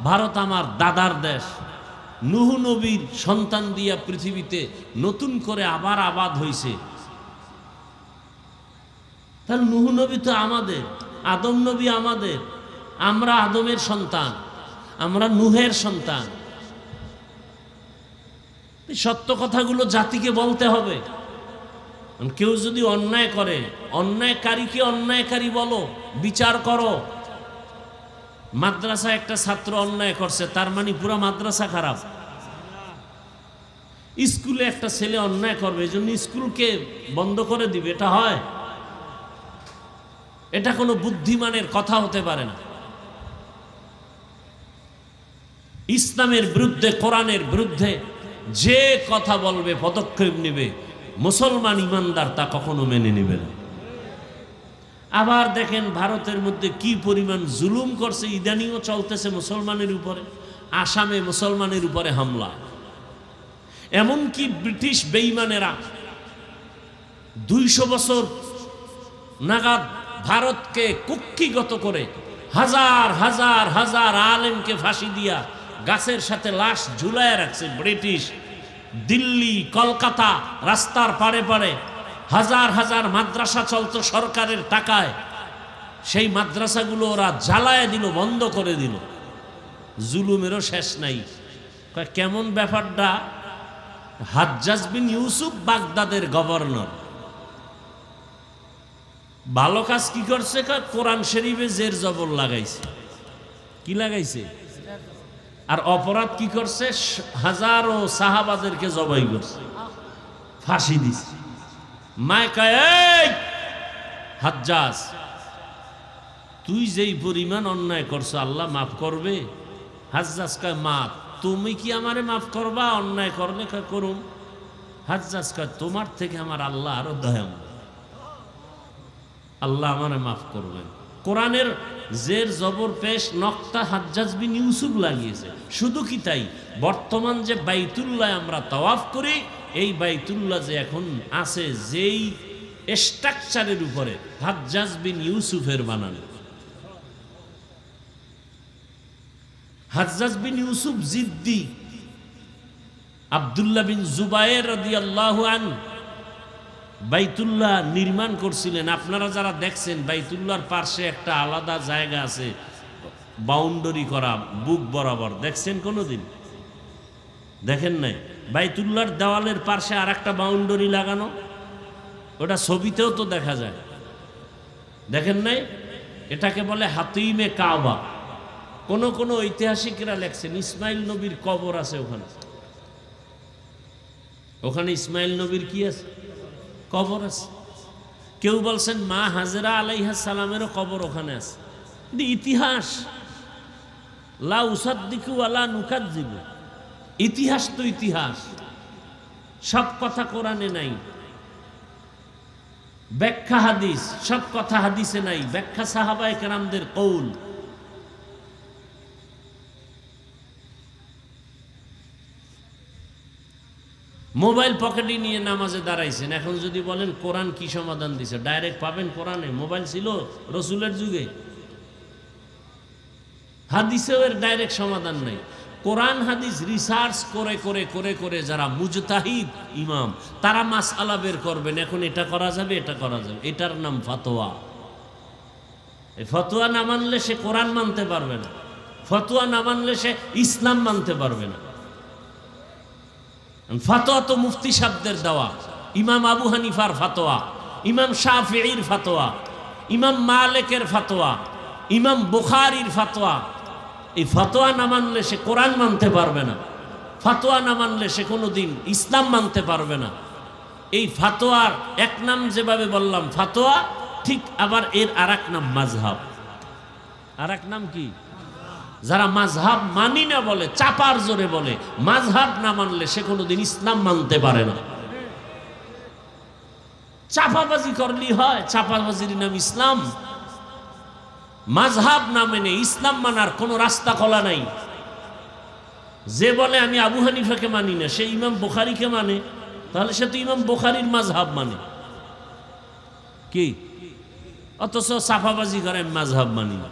ভারত আমার দাদার দেশ। নূহ নবীর সন্তান দিয়া পৃথিবীতে নতুন করে আবার আবাদ হইছে। তাহলে নূহ নবী তো আমাদের, আদম নবী আমাদের। আমরা আদমের সন্তান, আমরা নূহের সন্তান। সত্য কথাগুলো জাতিকে বলতে হবে। কেউ যদি অন্যায় করে, অন্যায়কারীকে অন্যায়কারী বলো, বিচার করো। মাদ্রাসা একটা ছাত্র অন্যায় করছে, তার মানে পুরো মাদ্রাসা খারাপ। স্কুলে একটা ছেলে অন্যায় করবে, এই জন্য স্কুলকে বন্ধ করে দিবে? এটা হয়? এটা কোনো বুদ্ধিমানের কথা হতে পারে না। ইসলামের বিরুদ্ধে, কোরআনের বিরুদ্ধে যে কথা বলবে, পদক্ষেপ নেবে, মুসলমান ইমানদার তা কখনো মেনে নেবে না। আবার দেখেন ভারতের মধ্যে কি পরিমাণ জুলুম করছে, ইদানিও চলতেছে মুসলমানের উপরে। আসামে মুসলমানের উপরে হামলা। এমনকি ব্রিটিশ বেঈমানেরা 200 বছর নাগাদ ভারতকে কুক্ষিগত করে হাজার হাজার হাজার আলেমকে ফাঁসি দিয়া গাছের সাথে লাশ ঝুলায় রাখছে ব্রিটিশ। দিল্লি, কলকাতা, রাস্তার পাড়ে পাড়ে হাজার হাজার মাদ্রাসা চলতো সরকারের টাকায়। সেই মাদ্রাসাগুলো ওরা জ্বালায় দিল, বন্ধ করে দিল। জুলুমেরও শেষ নাই। কেমন ব্যাপারটা? হাজ্জাজ বিন ইউসুফ বাগদাদের গভর্নর ভালো কাজ কি করছে? কোরআন শরীফে জের জবর লাগাইছে। কি লাগাইছে? আর অপরাধ কি করছে? হাজারো সাহাবাদেরকে জবাই করছে, ফাঁসি দিছে। মায় কয়, এই হাজ্জাজ, তুই যেই পরিমাণ অন্যায় করছো আল্লাহ মাফ করবে? হাজ্জাজ কয়, মাফ। তুমি কি আমারে মাফ করবা? অন্যায় করলে করুন। হাজ্জাজ কয় তোমার থেকে আমার আল্লাহ আরো দয়াময়, আল্লাহ আমারে মাফ করবেন। কোরআনের জের জবর পেশ নক্তা হাজ্জাজ বিন ইউসুফ লাগিয়েছে। শুধু কি তাই, বর্তমান যে বাইতুল্লাহ আমরা তাওয়াফ করি, এই বাইতুল্লাহ যে এখন আছে যেই স্ট্রাকচারের উপরে, হাজ্জাজ বিন ইউসুফের বানানো। হাজ্জাজ বিন ইউসুফ জিদ্দি আব্দুল্লাহ বিন জুবায়ের রাদিয়াল্লাহু আনহু বাইতুল্লাহ নির্মাণ করছিলেন। আপনারা যারা দেখছেন, বাইতুল্লাহর পাশে একটা আলাদা জায়গা আছে বাউন্ডারি করা, বুক বরাবর। দেখছেন কোনোদিন? দেখেন নাই? বাইতুল্লাহর দেওয়ালের পাশে আর একটা বাউন্ডারি লাগানো, ওটা ছবিতেও তো দেখা যায়। দেখেন নাই? এটাকে বলে হাতিমে কাবা। কোন কোন ঐতিহাসিকরা লেখছেন ইসমাইল নবীর কবর আছে ওখানে। ওখানে ইসমাইল নবীর কি আছে? কবর আছে। কেউ বলছেন মা হাজেরা আলাইহিস সালামেরও কবর ওখানে আছে। ইতিহাস, লা উসাদ্দিকু ওয়ালা নুকাজ্জিবু। ইতিহাস তো ইতিহাস, সব কথা কোরআনে নাই। ব্যাখ্যা হাদিস, সব কথা হাদিসে নাই। ব্যাখ্যা সাহাবায়ে কেরামদের কৌল। মোবাইল পকেটে নিয়ে নামাজে দাঁড়াইছেন, এখন যদি বলেন কোরআন কি সমাধান দিছে, ডাইরেক্ট পাবেন কোরআনে। মোবাইল ছিল রসুলের যুগে, হাদিসেও এর ডাইরেক্ট সমাধান নাই। কোরআন হাদিস রিসার্চ করে করে করে করে যারা মুজতাহিদ ইমাম, তারা মাসআলা বের করবেন, এখন এটা করা যাবে, এটা করা যাবে। এটার নাম ফতোয়া। এই ফতোয়া না মানলে সে কোরআন মানতে পারবে না, ফতোয়া না মানলে সে ইসলাম মানতে পারবে না। ফতোয়া তো মুফতি সাহেবদের দেওয়া, ইমাম আবু হানিফার ফতোয়া, ইমাম শাফিঈর ফতোয়া, ইমাম মালিকের ফতোয়া, ইমাম বুখারীর ফতোয়া। এই ফতোয়া না মানলে সে কোরআন মানতে পারবে না, ফতোয়া না মানলে সে কোনোদিন ইসলাম মানতে পারবে না। এই ফতোয়ার এক নাম যেভাবে বললাম ফতোয়া, ঠিক আবার এর আর এক নাম মাযহাব। আর এক নাম কি? যারা মাযহাব মানি না বলে, চাপার জোরে বলে, মাযহাব না মানলে সে কোনোদিন ইসলাম মানতে পারে না। চাপাবাজি করলেই হয়, চাপাবাজির নাম ইসলাম। মাযহাব না মেনে ইসলাম মানার কোনো রাস্তা খোলা নাই। যে বলে আমি আবু হানিফাকে মানি না, সে ইমাম বুখারীকে মানে, তাহলে সে তো ইমাম বুখারীর মাযহাব মানে কি? অথচ চাপাবাজি করে আমি মাযহাব মানি না।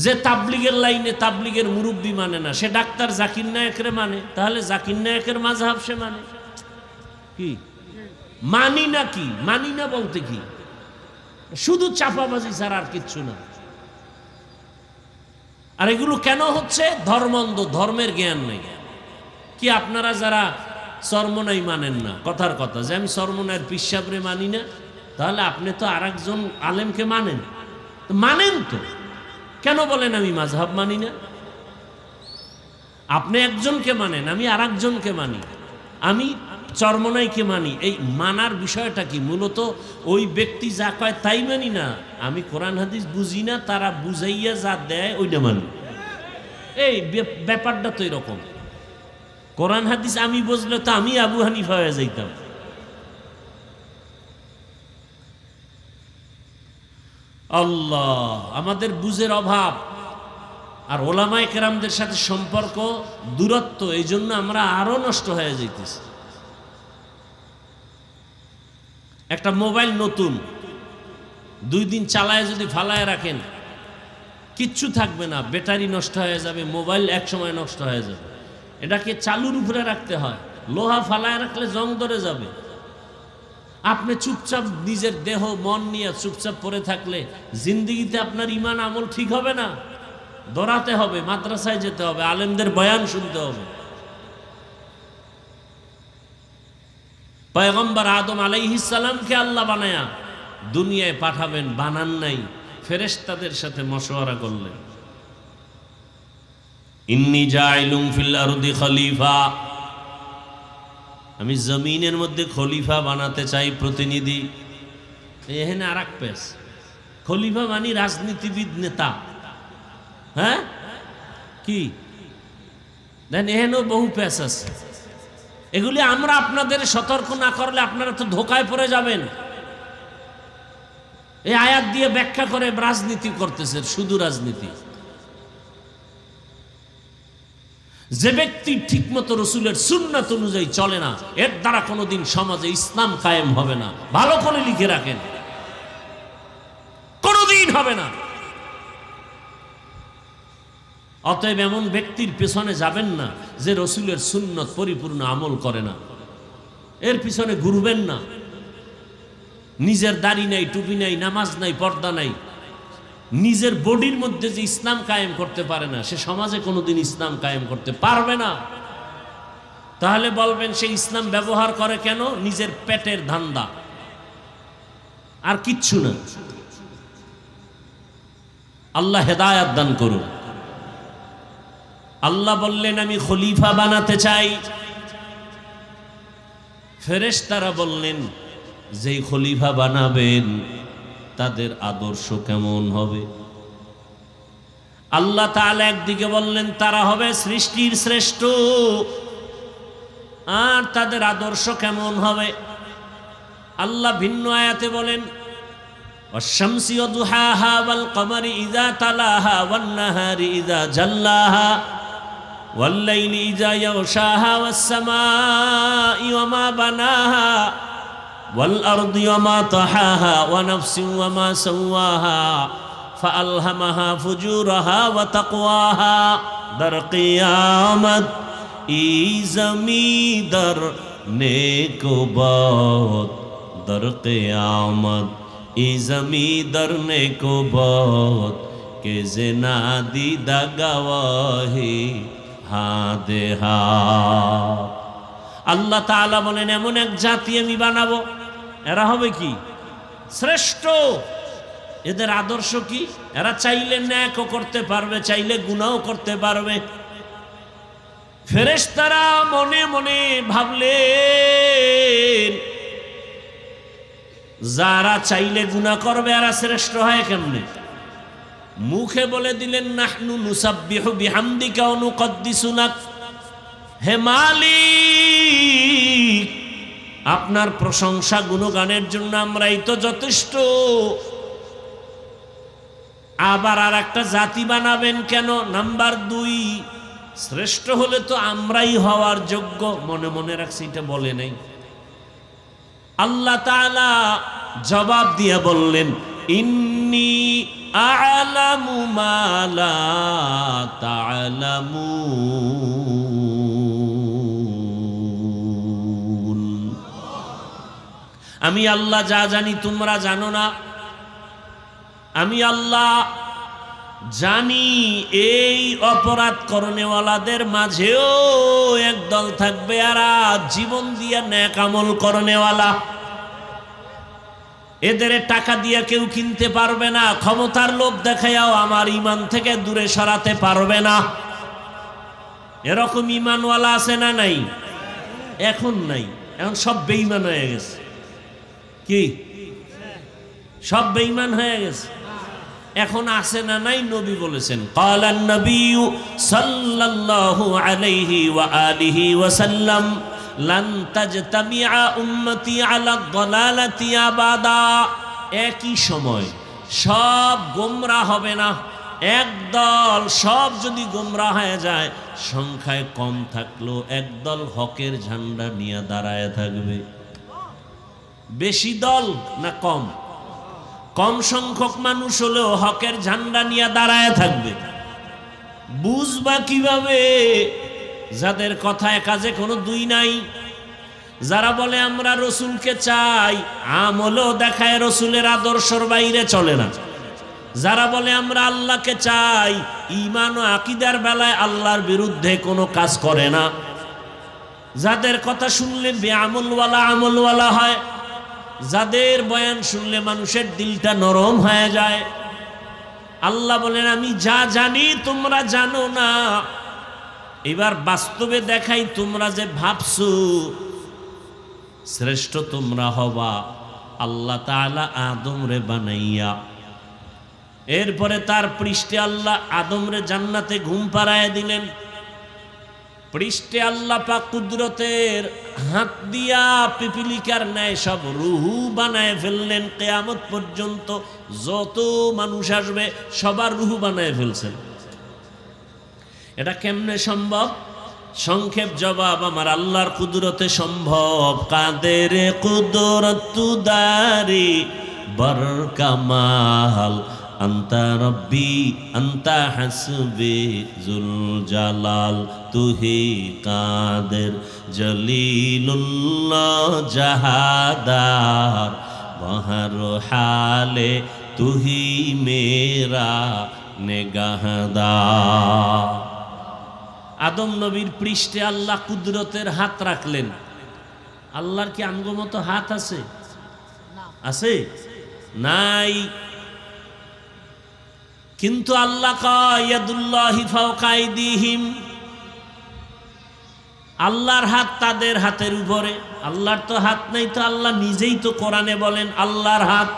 যে তাবলিগের লাইনে তাবলিগের মুরব্বী মানে না, সে ডাক্তার জাকির নায়েকরে মানে, তাহলে জাকির নায়েকের মাযহাব সে মানে কি? মানি না কি? মানি না বলতে কি? শুধু চাপাবাজি ছাড়া আর কিচ্ছু না। আর এগুলো কেন হচ্ছে? ধর্মন্ধ, ধর্মের জ্ঞান নেই। কি আপনারা যারা চরমনাই মানেন না, কথার কথা যে আমি চরমনাইয়ের পীর সাহেবরে মানি না, তাহলে আপনি তো আর একজন আলেমকে মানেন। মানেন তো, কেন বলেন আমি মাযহাব মানি না? আপনি একজনকে মানেন, আমি আর একজনকে মানি, আমি চরমনাইকে মানি। এই মানার বিষয়টা কি? মূলত ওই ব্যক্তি যা কয় তাই মানি না। আমি কোরআন হাদিস বুঝি না, তারা বুঝাইয়া যা দেয় ওইটা মানি। এই ব্যাপারটা তো এরকম। কোরআন হাদিস আমি বুঝলে তো আমি আবু হানিফা হয়ে যাইতাম। আল্লাহ, আমাদের বুঝের অভাব আর ওলামায়ে কেরামদের সাথে সম্পর্ক দূরত্ব, এই জন্য আমরা আরো নষ্ট হয়ে যাইতেছি। একটা মোবাইল নতুন 2 দিন চালায় যদি ফালায় রাখেন, কিচ্ছু থাকবে না, ব্যাটারি নষ্ট হয়ে যাবে, মোবাইল এক সময় নষ্ট হয়ে যাবে। এটাকে চালুর উপরে রাখতে হয়, লোহা ফালায় রাখলে জং ধরে যাবে। আপনি চুপচাপ নিজের দেহ মন নিয়ে চুপচাপ পড়ে থাকলে জিন্দিগিতে আপনার ঈমান আমল ঠিক হবে না। দৌড়াতে হবে, মাদ্রাসায় যেতে হবে, আলেমদের বয়ান শুনতে হবে। পয়গম্বর আদম আলাইহিস সালামকে আল্লাহ বানায়া দুনিয়ায় পাঠাবেন, বানান নাই, ফেরেশতাদের সাথে মশওয়ারা করলেন। ইন্নী জাইলুম ফিল আরদি খলিফা, আমি জমিনের মধ্যে খলিফা বানাতে চাই, প্রতিনিধি। এখানে আর এক পেশ, খলিফা মানে রাজনীতিবিদ, নেতা। হ্যাঁ কি দেন এহেনও বহু প্যাচ আছে। এগুলি আমরা আপনাদের সতর্ক না করলে আপনারা তো ধোকায় পড়ে যাবেন। এই আয়াত দিয়ে ব্যাখ্যা করে রাজনীতি করতেছে, শুধু রাজনীতি। যে ব্যক্তি ঠিকমতো রসুলের সুন্নাত অনুযায়ী চলে না, এর দ্বারা কোনোদিন সমাজে ইসলাম কায়েম হবে না। ভালো করে লিখে রাখেন, কোনোদিন হবে না। অতএব এমন ব্যক্তির পেছনে যাবেন না যে রসুলের সুন্নত পরিপূর্ণ আমল করে না, এর পিছনে ঘুরবেন না। নিজের দাড়ি নাই, টুপি নাই, নামাজ নাই, পর্দা নাই, নিজের বডির মধ্যে যে ইসলাম কায়েম করতে পারে না, সে সমাজে কোনোদিন ইসলাম কায়েম করতে পারবে না। তাহলে বলবেন সে ইসলাম ব্যবহার করে কেন? নিজের পেটের ধান্দা, আর কিচ্ছু না। আল্লাহ হেদায়াত দান করুন। আল্লাহ বললেন আমি খলিফা বানাতে চাই। ফেরেশতারা বললেন যেই খলিফা বানাবেন তাদের আদর্শ কেমন হবে? আল্লাহ তাআলা একদিকে বললেন তারা হবে সৃষ্টির শ্রেষ্ঠ, আর তাদের আদর্শ কেমন হবে? আল্লাহ ভিন্ন আয়াতে বলেন ওয়াশ-শামসি ওয়া দুহাহা ওয়াল কমারি ইযা তালাহা ওয়ান নাহারি ইযা জাল্লাহা ওয়াল লাইলি ইযা ইয়াগশাহা ওয়াস সামাই ওয়া মা বানাহা ওয়াল আরদি ওয়া মা তাহাহা ওয়া নাফসিন ওয়া মা সাওয়াহা ফাআলহামাহা ফুজুরাহা ওয়া তাকওয়াহা। দর কিয়ামত ই জমিদার নেকো বাত, দর কিয়ামত ই জমিদার নেকো বাত কে জেনা দিদা গওয়াহি হাদে হাত। আল্লাহ তাআলা বলেন এমন এক জাতি আমি বানাবো, এরা হবে কি? শ্রেষ্ঠ। এদের আদর্শ কি? এরা চাইলে ন্যায়ও করতে পারবে, চাইলে গুনাহও করতে পারবে। ফেরেশতারা মনে মনে ভাবলেন যারা চাইলে গুনাহ করবে এরা শ্রেষ্ঠ হয় কেমনে? মুখে বলে দিলেন নাহনু নুসাব্বিহু বিহামদিকা ওয়া নুকদ্দিসু লাক। হে মালিক, আপনার প্রশংসা গুণগানের জন্য আমরাই তো যথেষ্ট, আবার আর একটা জাতি বানাবেন কেন? নাম্বার 2, শ্রেষ্ঠ হলে তো আমরাই হওয়ার যোগ্য। মনে মনে রাখছি, এটা বলে নাই। আল্লাহ তাআলা জবাব দিয়ে বললেন ইন্নী আ'লামু মা লা তা'লামুন। আমি আল্লাহ যা জানি তোমরা জানো না। আমি আল্লাহ জানি এই অপরাধ করনেওয়ালাদের মাঝেও একদল থাকবে আর জীবন দিয়ে নেক আমল করনেওয়ালা। এদের টাকা দিয়ে কেউ কিনতে পারবে না, ক্ষমতার লোভ দেখায়াও আমার ঈমান থেকে দূরে সরাতে পারবে না। এরকম ঈমানওয়ালা আছে না নাই? এখন নাই, এখন সব বেঈমান হয়ে গেছে। কি সব বেঈমান হয়ে গেছে? এখন আছে না নাই? নবী বলেছেন ক্বালান নবিয়্যু সাল্লাল্লাহু আলাইহি ওয়া আলিহি ওয়া সাল্লাম লান তাজতামিআ উম্মতি আলা দালালাতি আবাদা। একই সময় সব গোমরাহ হবে না। একদল সব যদি গোমরাহ হয়ে যায়, সংখ্যায় কম থাকলেও একদল হকের ঝান্ডা নিয়ে দাঁড়ায় থাকবে। বেশি দল না কম? কম সংখ্যক মানুষ হলেও হকের ঝান্ডা নিয়ে দাঁড়ায় থাকবে। বুঝবা কিভাবে? যাদের কথায় কাজে কোনো দুই নাই, যারা বলে আমরা রসুলকে চাই, আমলও দেখায় রসুলের আদর্শের বাইরে চলে না। যারা বলে আমরা আল্লাহকে চাই, ঈমান ও আকীদার বেলায় আল্লাহর বিরুদ্ধে কোনো কাজ করে না। যাদের কথা শুনলে বেআমলওয়ালা আমলওয়ালা হয়, যাদের বয়ান শুনলে মানুষের দিলটা নরম হয়ে যায়। আল্লাহ বলেন আমি যা জানি তোমরা জানো না। এবার বাস্তবে দেখাই, তোমরা যে ভাবছো শ্রেষ্ঠ তোমরা হবা, আল্লাহ তাআলা আদমরে বানাইয়া এরপরে তার পৃষ্ঠে আল্লাহ আদমরে জান্নাতে ঘুম পাড়ায় দিলেন। পৃষ্ঠে আল্লাহ পাক কুদরতের হাত দিয়া পিপিলিকার ন্যায় সব রুহু বানায় ফেললেন। কিয়ামত পর্যন্ত যত মানুষ আসবে সবার রুহু বানায় ফেলছেন। এটা কেমনে সম্ভব? সংক্ষেপ জবাব, আমার আল্লাহর কুদরতে সম্ভব। কাদের কুদরত দারি বর কামাল, আন্তা রব্বি আন্তা হাসবি জুল জালাল, তুহি কাদের জলিলুল্লাহ জাহাদার, বহর হালে তুহি মেরা নেগাহদার। আদম নবীর পৃষ্ঠে আল্লাহ কুদরতের হাত রাখলেন। আল্লাহর কি আমগো মতো হাত আছে? আছে? নাই। কিন্তু আল্লাহ কয় ইয়াদুল্লাহি ফাওকা আইদিহিম, আল্লাহর হাত তাদের হাতের উপরে। আল্লাহর তো হাত নাই, তো আল্লাহ নিজেই তো কোরআনে বলেন আল্লাহর হাত।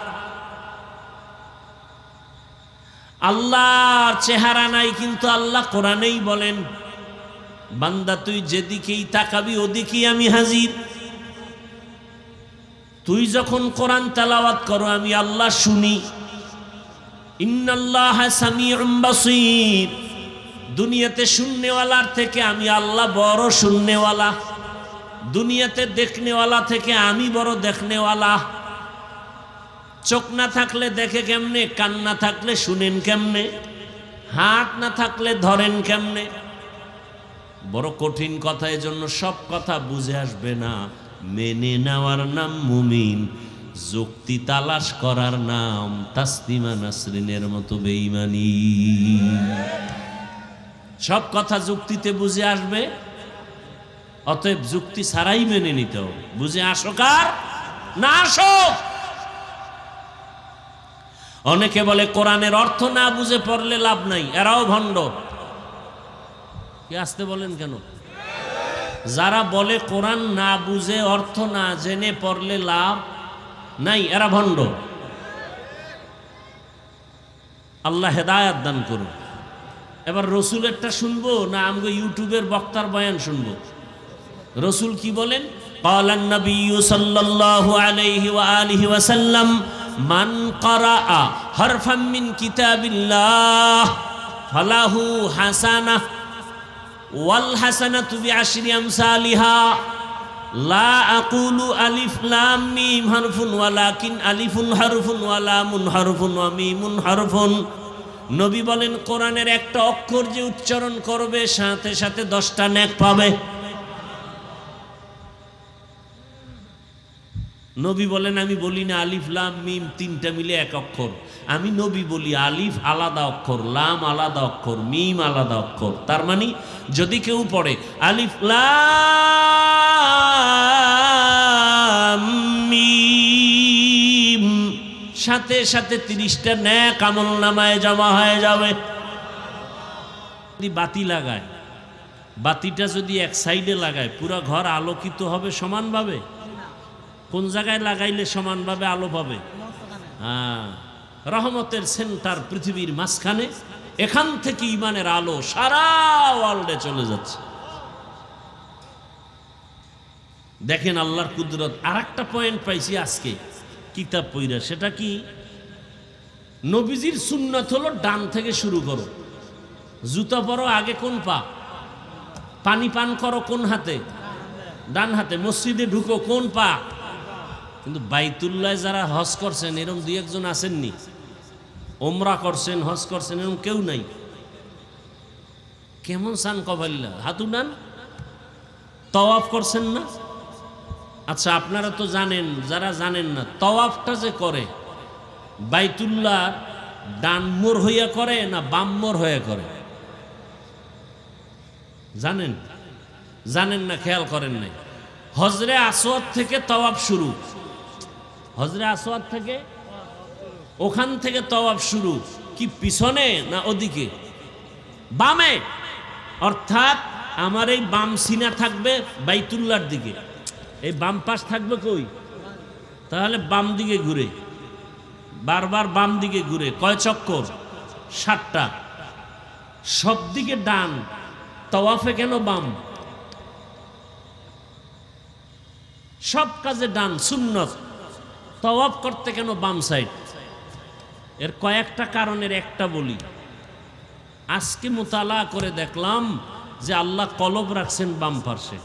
আল্লাহর চেহারা নাই, কিন্তু আল্লাহ কোরআনেই বলেন বান্দা তুই যেদিকেই তাকাবি ওদিকেই আমি হাজির। তুই যখন কোরআন তেলাওয়াত করো আমি আল্লাহ শুনি। ইন্নাল্লাহা সামিউম বাসীর, দুনিয়াতে শুননেওয়ালার থেকে আমি আল্লাহ বড় শুননেওয়ালা, দুনিয়াতে দেখনেওয়ালা থেকে আমি বড় দেখনেওয়ালা। চোখ না থাকলে দেখে কেমনে, কান না থাকলে শুনেন কেমনে, হাত না থাকলে ধরেন কেমনে? বড় কঠিন কথা, এজন্য সব কথা বুঝে আসবে না। মেনে নেওয়ার নাম মুমিন, যুক্তি তালাশ করার নাম তাসলিমা নাসরিনের মতো বেঈমানি। সব কথা যুক্তিতে বুঝে আসবে, অতএব যুক্তি ছাড়াই মেনে নিতে হবে। বুঝে আসো কার না আসো। অনেকে বলে কোরআনের অর্থ না বুঝে পড়লে লাভ নাই, এরাও ভণ্ড। কি আসতে বলেন কেন? যারা বলে কোরআন না বুঝে অর্থ না জেনে পড়লে লাভ নাই, এরা ভণ্ড। আল্লাহ হেদায়াত দান করুন। এবার রসুলেরটা শুনবো না আমগো ইউটিউবের বক্তার বয়ান শুনবো? রসুল কি বলেন? ক্বালান নবিয়্যু সাল্লাল্লাহু আলাইহি ওয়া আলিহি ওয়া সাল্লাম, মান ক্বারাআ হারফাম মিন কিতাবিল্লাহ ফালাহু হাসানাহ ওয়াল হাসানাতু বিআশরি আমসালিহা, লা আকুলু আলিফ লাম মিম হারফুন ওয়ালাকিন আলিফুন হারফুন ওয়া লামুন হারফুন ওয়া মিমুন হারফুন। নবী বলেন কোরআনের একটা অক্ষর যে উচ্চারণ করবে সাথে সাথে 10টা নেক পাবে। নবী বলেন আমি বলি না আলিফ লাম মিম 3টা মিলে এক অক্ষর, আমি নবী বলি আলিফ আলাদা অক্ষর, লাম আলাদা অক্ষর, মিম আলাদা অক্ষর। তার মানে যদি কেউ পড়ে আলিফ লাম মিম, সাথে সাথে 30টা নেক আমলনামায় জমা হয়ে যাবে। বাতি লাগায়, বাতিটা যদি এক সাইডে লাগায় পুরো ঘর আলোকিত হবে সমানভাবে? কোন জায়গায় লাগাইলে সমানভাবে আলো পাবে? হ্যাঁ, রহমতের সেন্টার পৃথিবীর মাঝখানে, এখান থেকে ইমানের আলো সারা ওয়ার্ল্ডে চলে যাচ্ছে। দেখেন আল্লাহর কুদরত। আর একটা পয়েন্ট পাইছি আজকে কিতাব পইরা, সেটা কি? নবীজির সুন্নাত হলো ডান থেকে শুরু করো, জুতা পরো আগে কোন পা, পানি পান করো কোন হাতে, ডান হাতে, মসজিদে ঢুকো কোন পা। কিন্তু বাইতুল্লাহ যারা হজ করছেন এরকম 2-1 আসেননি, ওমরা করছেন হজ করছেন এরকম কেউ নাই। কেমন সান কবাল্লা হাতু ডান, তওয়াফ করছেন না? আচ্ছা আপনারা তো জানেন, যারা জানেন না তওয়াফটা যে করে বাইতুল্লাহ ডান মোড় হইয়া করে না বাম মোড় হইয়া করে? জানেন? জানেন না, খেয়াল করেন নাই। হজরে আসওয়াদ থেকে তওয়াফ শুরু, হজরে আসওয়াদ থেকে, ওখান থেকে তওয়াফ শুরু। কি পিছনে না ওদিকে? বামে। অর্থাৎ আমার এই বাম সিনা থাকবে বাইতুল্লাহর দিকে, এই বাম পাশ থাকবে কই? তাহলে বাম দিকে ঘুরে, বারবার বাম দিকে ঘুরে। কয় চক্কর? 7টা। সব দিকে ডান। তওয়াফে কেন বাম? সব কাজে ডান সুন্নত। তওয়াব করতে কেন বাম সাইড? এর কয়েকটা কারণের একটা বলি। আজকে মুতালা করে দেখলাম যে আল্লাহ কলব রাখছেন বাম পার্শ্বে।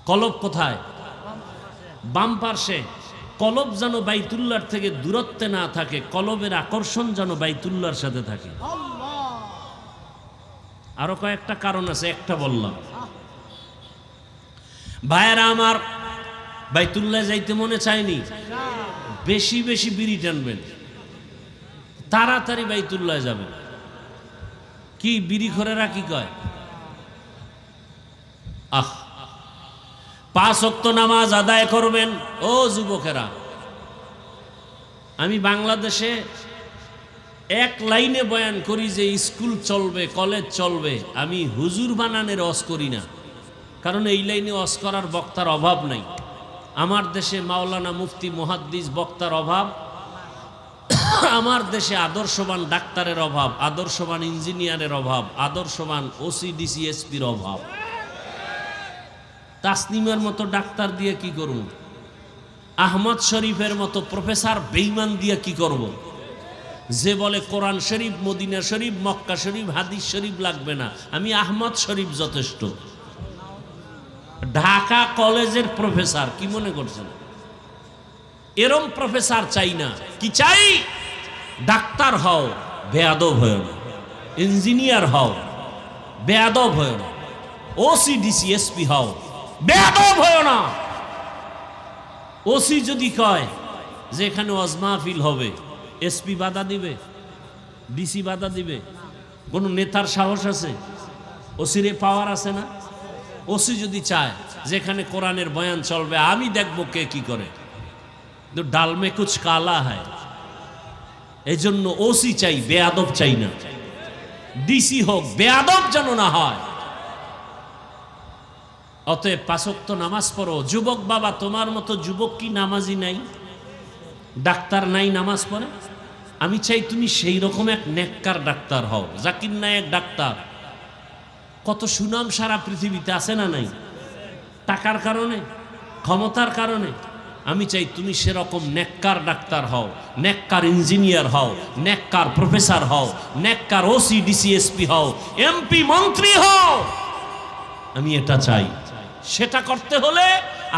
কলব কোথায়? বাম পার্শ্বে। কলব যেন বাইতুল্লাহর থেকে দূরত্বে না থাকে, কলবের আকর্ষণ যেন বাইতুল্লাহর সাথে থাকে। আরো কয়েকটা কারণ আছে, একটা বললাম। ভাইয়েরা আমার, বাইতুল্লাহ যাইতে মনে চায়নি? বেশি বেশি বিড়ি টানবেন, তাড়াতাড়ি বাইতুল্লাহ যাবেন। কি বিড়ি খোরেরা কি কয়? 5 ওয়াক্ত নামাজ আদায় করবেন। ও যুবকেরা, আমি বাংলাদেশে এক লাইনে বয়ান করি যে স্কুল চলবে, কলেজ চলবে। আমি হুজুর বানানের ওয়াজ করি না, কারণ এই লাইনে ওয়াজ করার বক্তার অভাব নাই। আমার দেশে মাওলানা মুফতি মুহাদ্দিস বক্তার অভাব, আমার দেশে আদর্শবান ডাক্তারের অভাব, আদর্শবান ইঞ্জিনিয়ারের অভাব, আদর্শবান ওসি ডিসি এসপির অভাব। তাসনিমের মতো ডাক্তার দিয়ে কি করব? আহমদ শরীফের মতো প্রফেসর বেঈমান দিয়ে কি করব? যে বলে কোরআন শরীফ, মদিনা শরীফ, মক্কা শরীফ, হাদিস শরীফ লাগবে না, আমি আহমদ শরীফ যথেষ্ট। ঢাকা কলেজের প্রফেসর, কি মনে করছেন? এরম প্রফেসর চাই না। কি চাই? ডাক্তার হও, বেয়াদব হয় না। ইঞ্জিনিয়ার হও, বেয়াদব হয় না। ওসি ডিসি এসপি হও, বেয়াদব হয় না। ওসি যদি কয় যে এখানে ওয়াজ মাহফিল হবে, এসপি বাধা দিবে? ডিসি বাধা দিবে? কোন নেতার সাহস আছে? ওসির পাওয়ার আছে না? ওসি যদি চায় যেখানে কোরআনের বয়ান চলবে, আমি দেখবো কে কি করে। ডাল মে কুছ কালা হয়, এই জন্য ওসি চাই, বেয়াদব চাই না। ডিসি হোক, বেয়াদব যেন না হয়। অতএব 5 ওয়াক্ত নামাজ পড়ো। যুবক বাবা, তোমার মতো যুবক কি নামাজি নাই? ডাক্তার নাই, নামাজ পড়ে? আমি চাই তুমি সেই রকম এক নেককার ডাক্তার হও। জাকির নায়েক ডাক্তার, কত সুনাম সারা পৃথিবীতে, আছে না নাই? টাকার কারণে, ক্ষমতার কারণে। আমি চাই তুমি সেরকম নেককার ডাক্তার হও, নেককার ইঞ্জিনিয়ার হও, নেককার প্রফেসর হও, নেককার ওসি ডিসি এসপি হও, এমপি মন্ত্রী হও। আমি এটা চাই। সেটা করতে হলে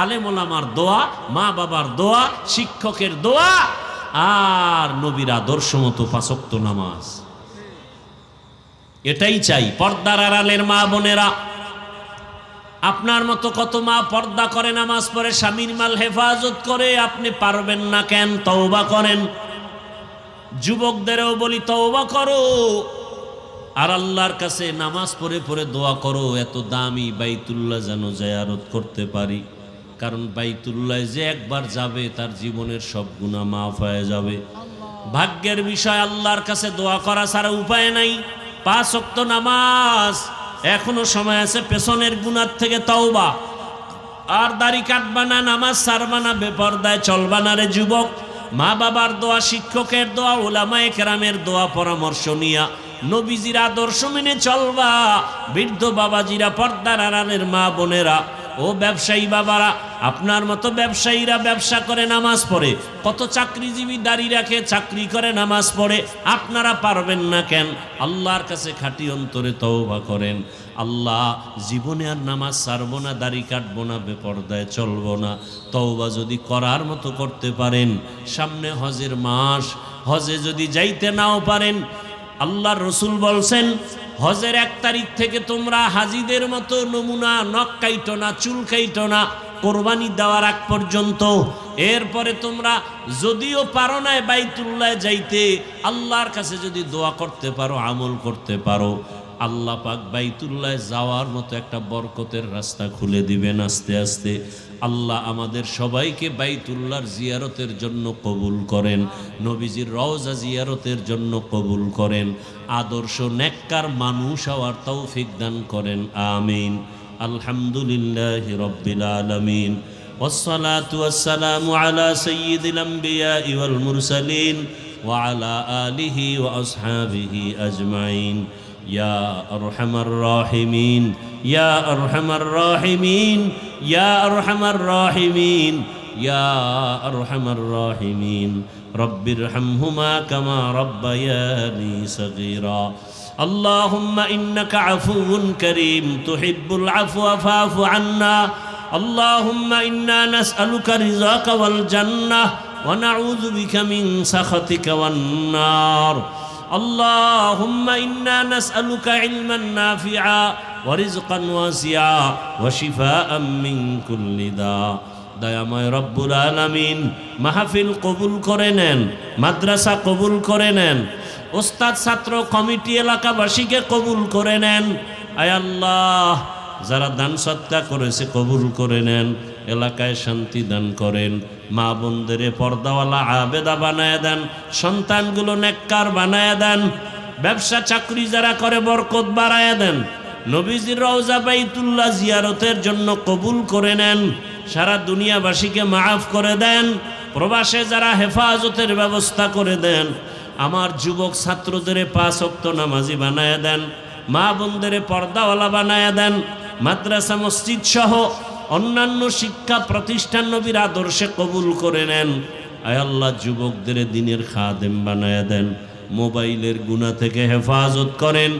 আলেম ওলামার দোয়া, মা বাবার দোয়া, শিক্ষকের দোয়া, আর নবীর আদর্শ মতো 5 ওয়াক্ত নামাজ, এটাই চাই। পর্দার আড়ালের মা বোনেরা, আপনার মতো কত মা পর্দা করে, নামাজ পড়ে, স্বামীর মাল হেফাজত করে, আপনি পারবেন না কেন? তওবা করেন। যুবকদেরও বলি, তওবা করো, আর আল্লাহর কাছে নামাজ পড়ে পড়ে দোয়া করো, এত দামি বাইতুল্লাহ যেন জিয়ারত করতে পারি। কারণ বাইতুল্লাহ যে একবার যাবে, তার জীবনের সব গুনাহ মাফ হয়ে যাবে। ভাগ্যের বিষয়, আল্লাহর কাছে দোয়া করা ছাড়া উপায় নাই। 5 ওয়াক্ত নামাজ, এখনো সময় আছে। পেছনের গুনার থেকে তওবা। আর দাড়ি কাটবা না, নামাজ ছাড়বা না, বেপরদায় চলবা না রে যুবক। মা বাবার দোয়া, শিক্ষকের দোয়া, উলামায়ে কেরামের দোয়া পরামর্শ নিয়া নবীজির আদর্শ মেনে চলবা। বৃদ্ধ বাবাজিরা, পর্দার আড়ালের মা বোনেরা, ও ব্যবসায়ী বাবারা, আপনার মতো ব্যবসায়ীরা ব্যবসা করে, নামাজ পড়ে। কত চাকরিজীবী দাড়ি রাখে, চাকরি করে, নামাজ পড়ে। আপনারা পারবেন না কেন? আল্লাহর কাছে খাঁটি অন্তরে তওবা করেন। আল্লাহ, জীবনে আর নামাজ ছাড়বো না, দাড়ি কাটবো না, বেপরদায় চলবো না। তওবা যদি করার মতো করতে পারেন, সামনে হজের মাস, হজে যদি যাইতে নাও পারেন, আল্লাহর রসুল বলছেন, হজের 1 তারিখ থেকে তোমরা হাজিদের মতো নমুনা নখ কাইটো না, চুল কাইটো না, কোরবানি দেওয়ার আগ পর্যন্ত। এরপরে তোমরা যদিও পারো না বাইতুল্লাহ যাইতে, আল্লাহর কাছে যদি দোয়া করতে পারো, আমল করতে পারো, আল্লাহ পাক বাইতুল্লাহ যাওয়ার মতো একটা বরকতের রাস্তা খুলে দিবেন আস্তে আস্তে। আল্লাহ আমাদের সবাইকে বাইতুল্লাহর জিয়ারতের জন্য কবুল করেন, নবীজির রওজা জিয়ারতের জন্য কবুল করেন, আদর্শ নেককার মানুষ হওয়ার তৌফিক দান করেন। আমিন। আলহামদুলিল্লাহি রাব্বিল আলামিন, ওয়াসসালাতু ওয়াসসালামু আলা সাইয়্যিদিল আমবিয়াই ওয়াল মুরসালিন ওয়া আলা আলিহি ওয়া আসহাবিহি আজমাইন। ইয়া আরহামার রাহিমিন, ইয়া আরহামার রাহিমিন, ইয়া আরহামার রাহিমিন, ইয়া আরহামার রাহিমিন। রব্বিরহামহুমা কামা রব্বায়ানি সগীরা। আল্লাহুম্মা ইন্নাকা আফুউন কারীম তুহিব্বুল আফওয়া ফাআফু আন্না। আল্লাহুম্মা ইন্না নাসআলুকা রিযাকা ওয়াল জান্নাহ ওয়া নাউযু বিকা মিন সাখাতিকা ওয়ান নার। আল্লাহুম্মা ইন্না নাসআলুকা ইলমান নাফিআ ওয়া রিজকান ওয়াসিআ ওয়া শিফাআন মিন কুল্লি দা। দয়াময় রব্বুল আলামিন, মাহফিল কবুল করে নেন, মাদ্রাসা কবুল করে নেন, ওস্তাদ ছাত্র কমিটি এলাকাবাসীকে কবুল করে নেন। আয় আল্লাহ, যারা দান সদকা করেছে কবুল করে নেন, এলাকায় শান্তি দান করেন, মা বোনদের পর্দাওয়ালা আবেদা বানায় দেন, সন্তানগুলো নেককার বানায় দেন, ব্যবসা চাকরি যারা করে বরকত বাড়ায় দেন, নবীজির রওজা বাইতুল্লাহ জিয়ারতের জন্য কবুল করে নেন, সারা দুনিয়াবাসীকে মাফ করে দেন, প্রবাসে যারা হেফাজতের ব্যবস্থা করে দেন, আমার যুবক ছাত্রদের 5 ওয়াক্ত নামাজি বানায় দেন, মা বোনদের পর্দাওয়ালা বানায় দেন, মাদ্রাসা মসজিদ সহ অন্যান্য শিক্ষা প্রতিষ্ঠান নবীর আদর্শে কবুল করে নেন। আয় আল্লাহ, যুবকদের দিনের খাদেম বানায় দেন, মোবাইলের গুনাহ থেকে হেফাজত করেন।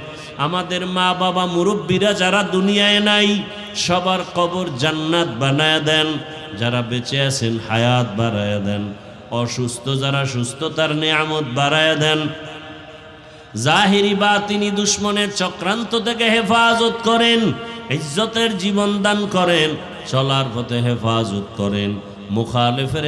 আমাদের মা বাবা মুরব্বীরা যারা দুনিয়ায় নাই, সবার কবর জান্নাত বানায় দেন, যারা বেঁচে আছেন হায়াত বাড়ায় দেন, অসুস্থ যারা সুস্থতার নিয়ামত বাড়ায় দেন, জাহিরি বাতিনি দুশ্মনের চক্রান্ত থেকে হেফাজত করেন, ইজ্জতের জীবন দান করেন, চলার পথে হেফাজত করেন, মুখালিফের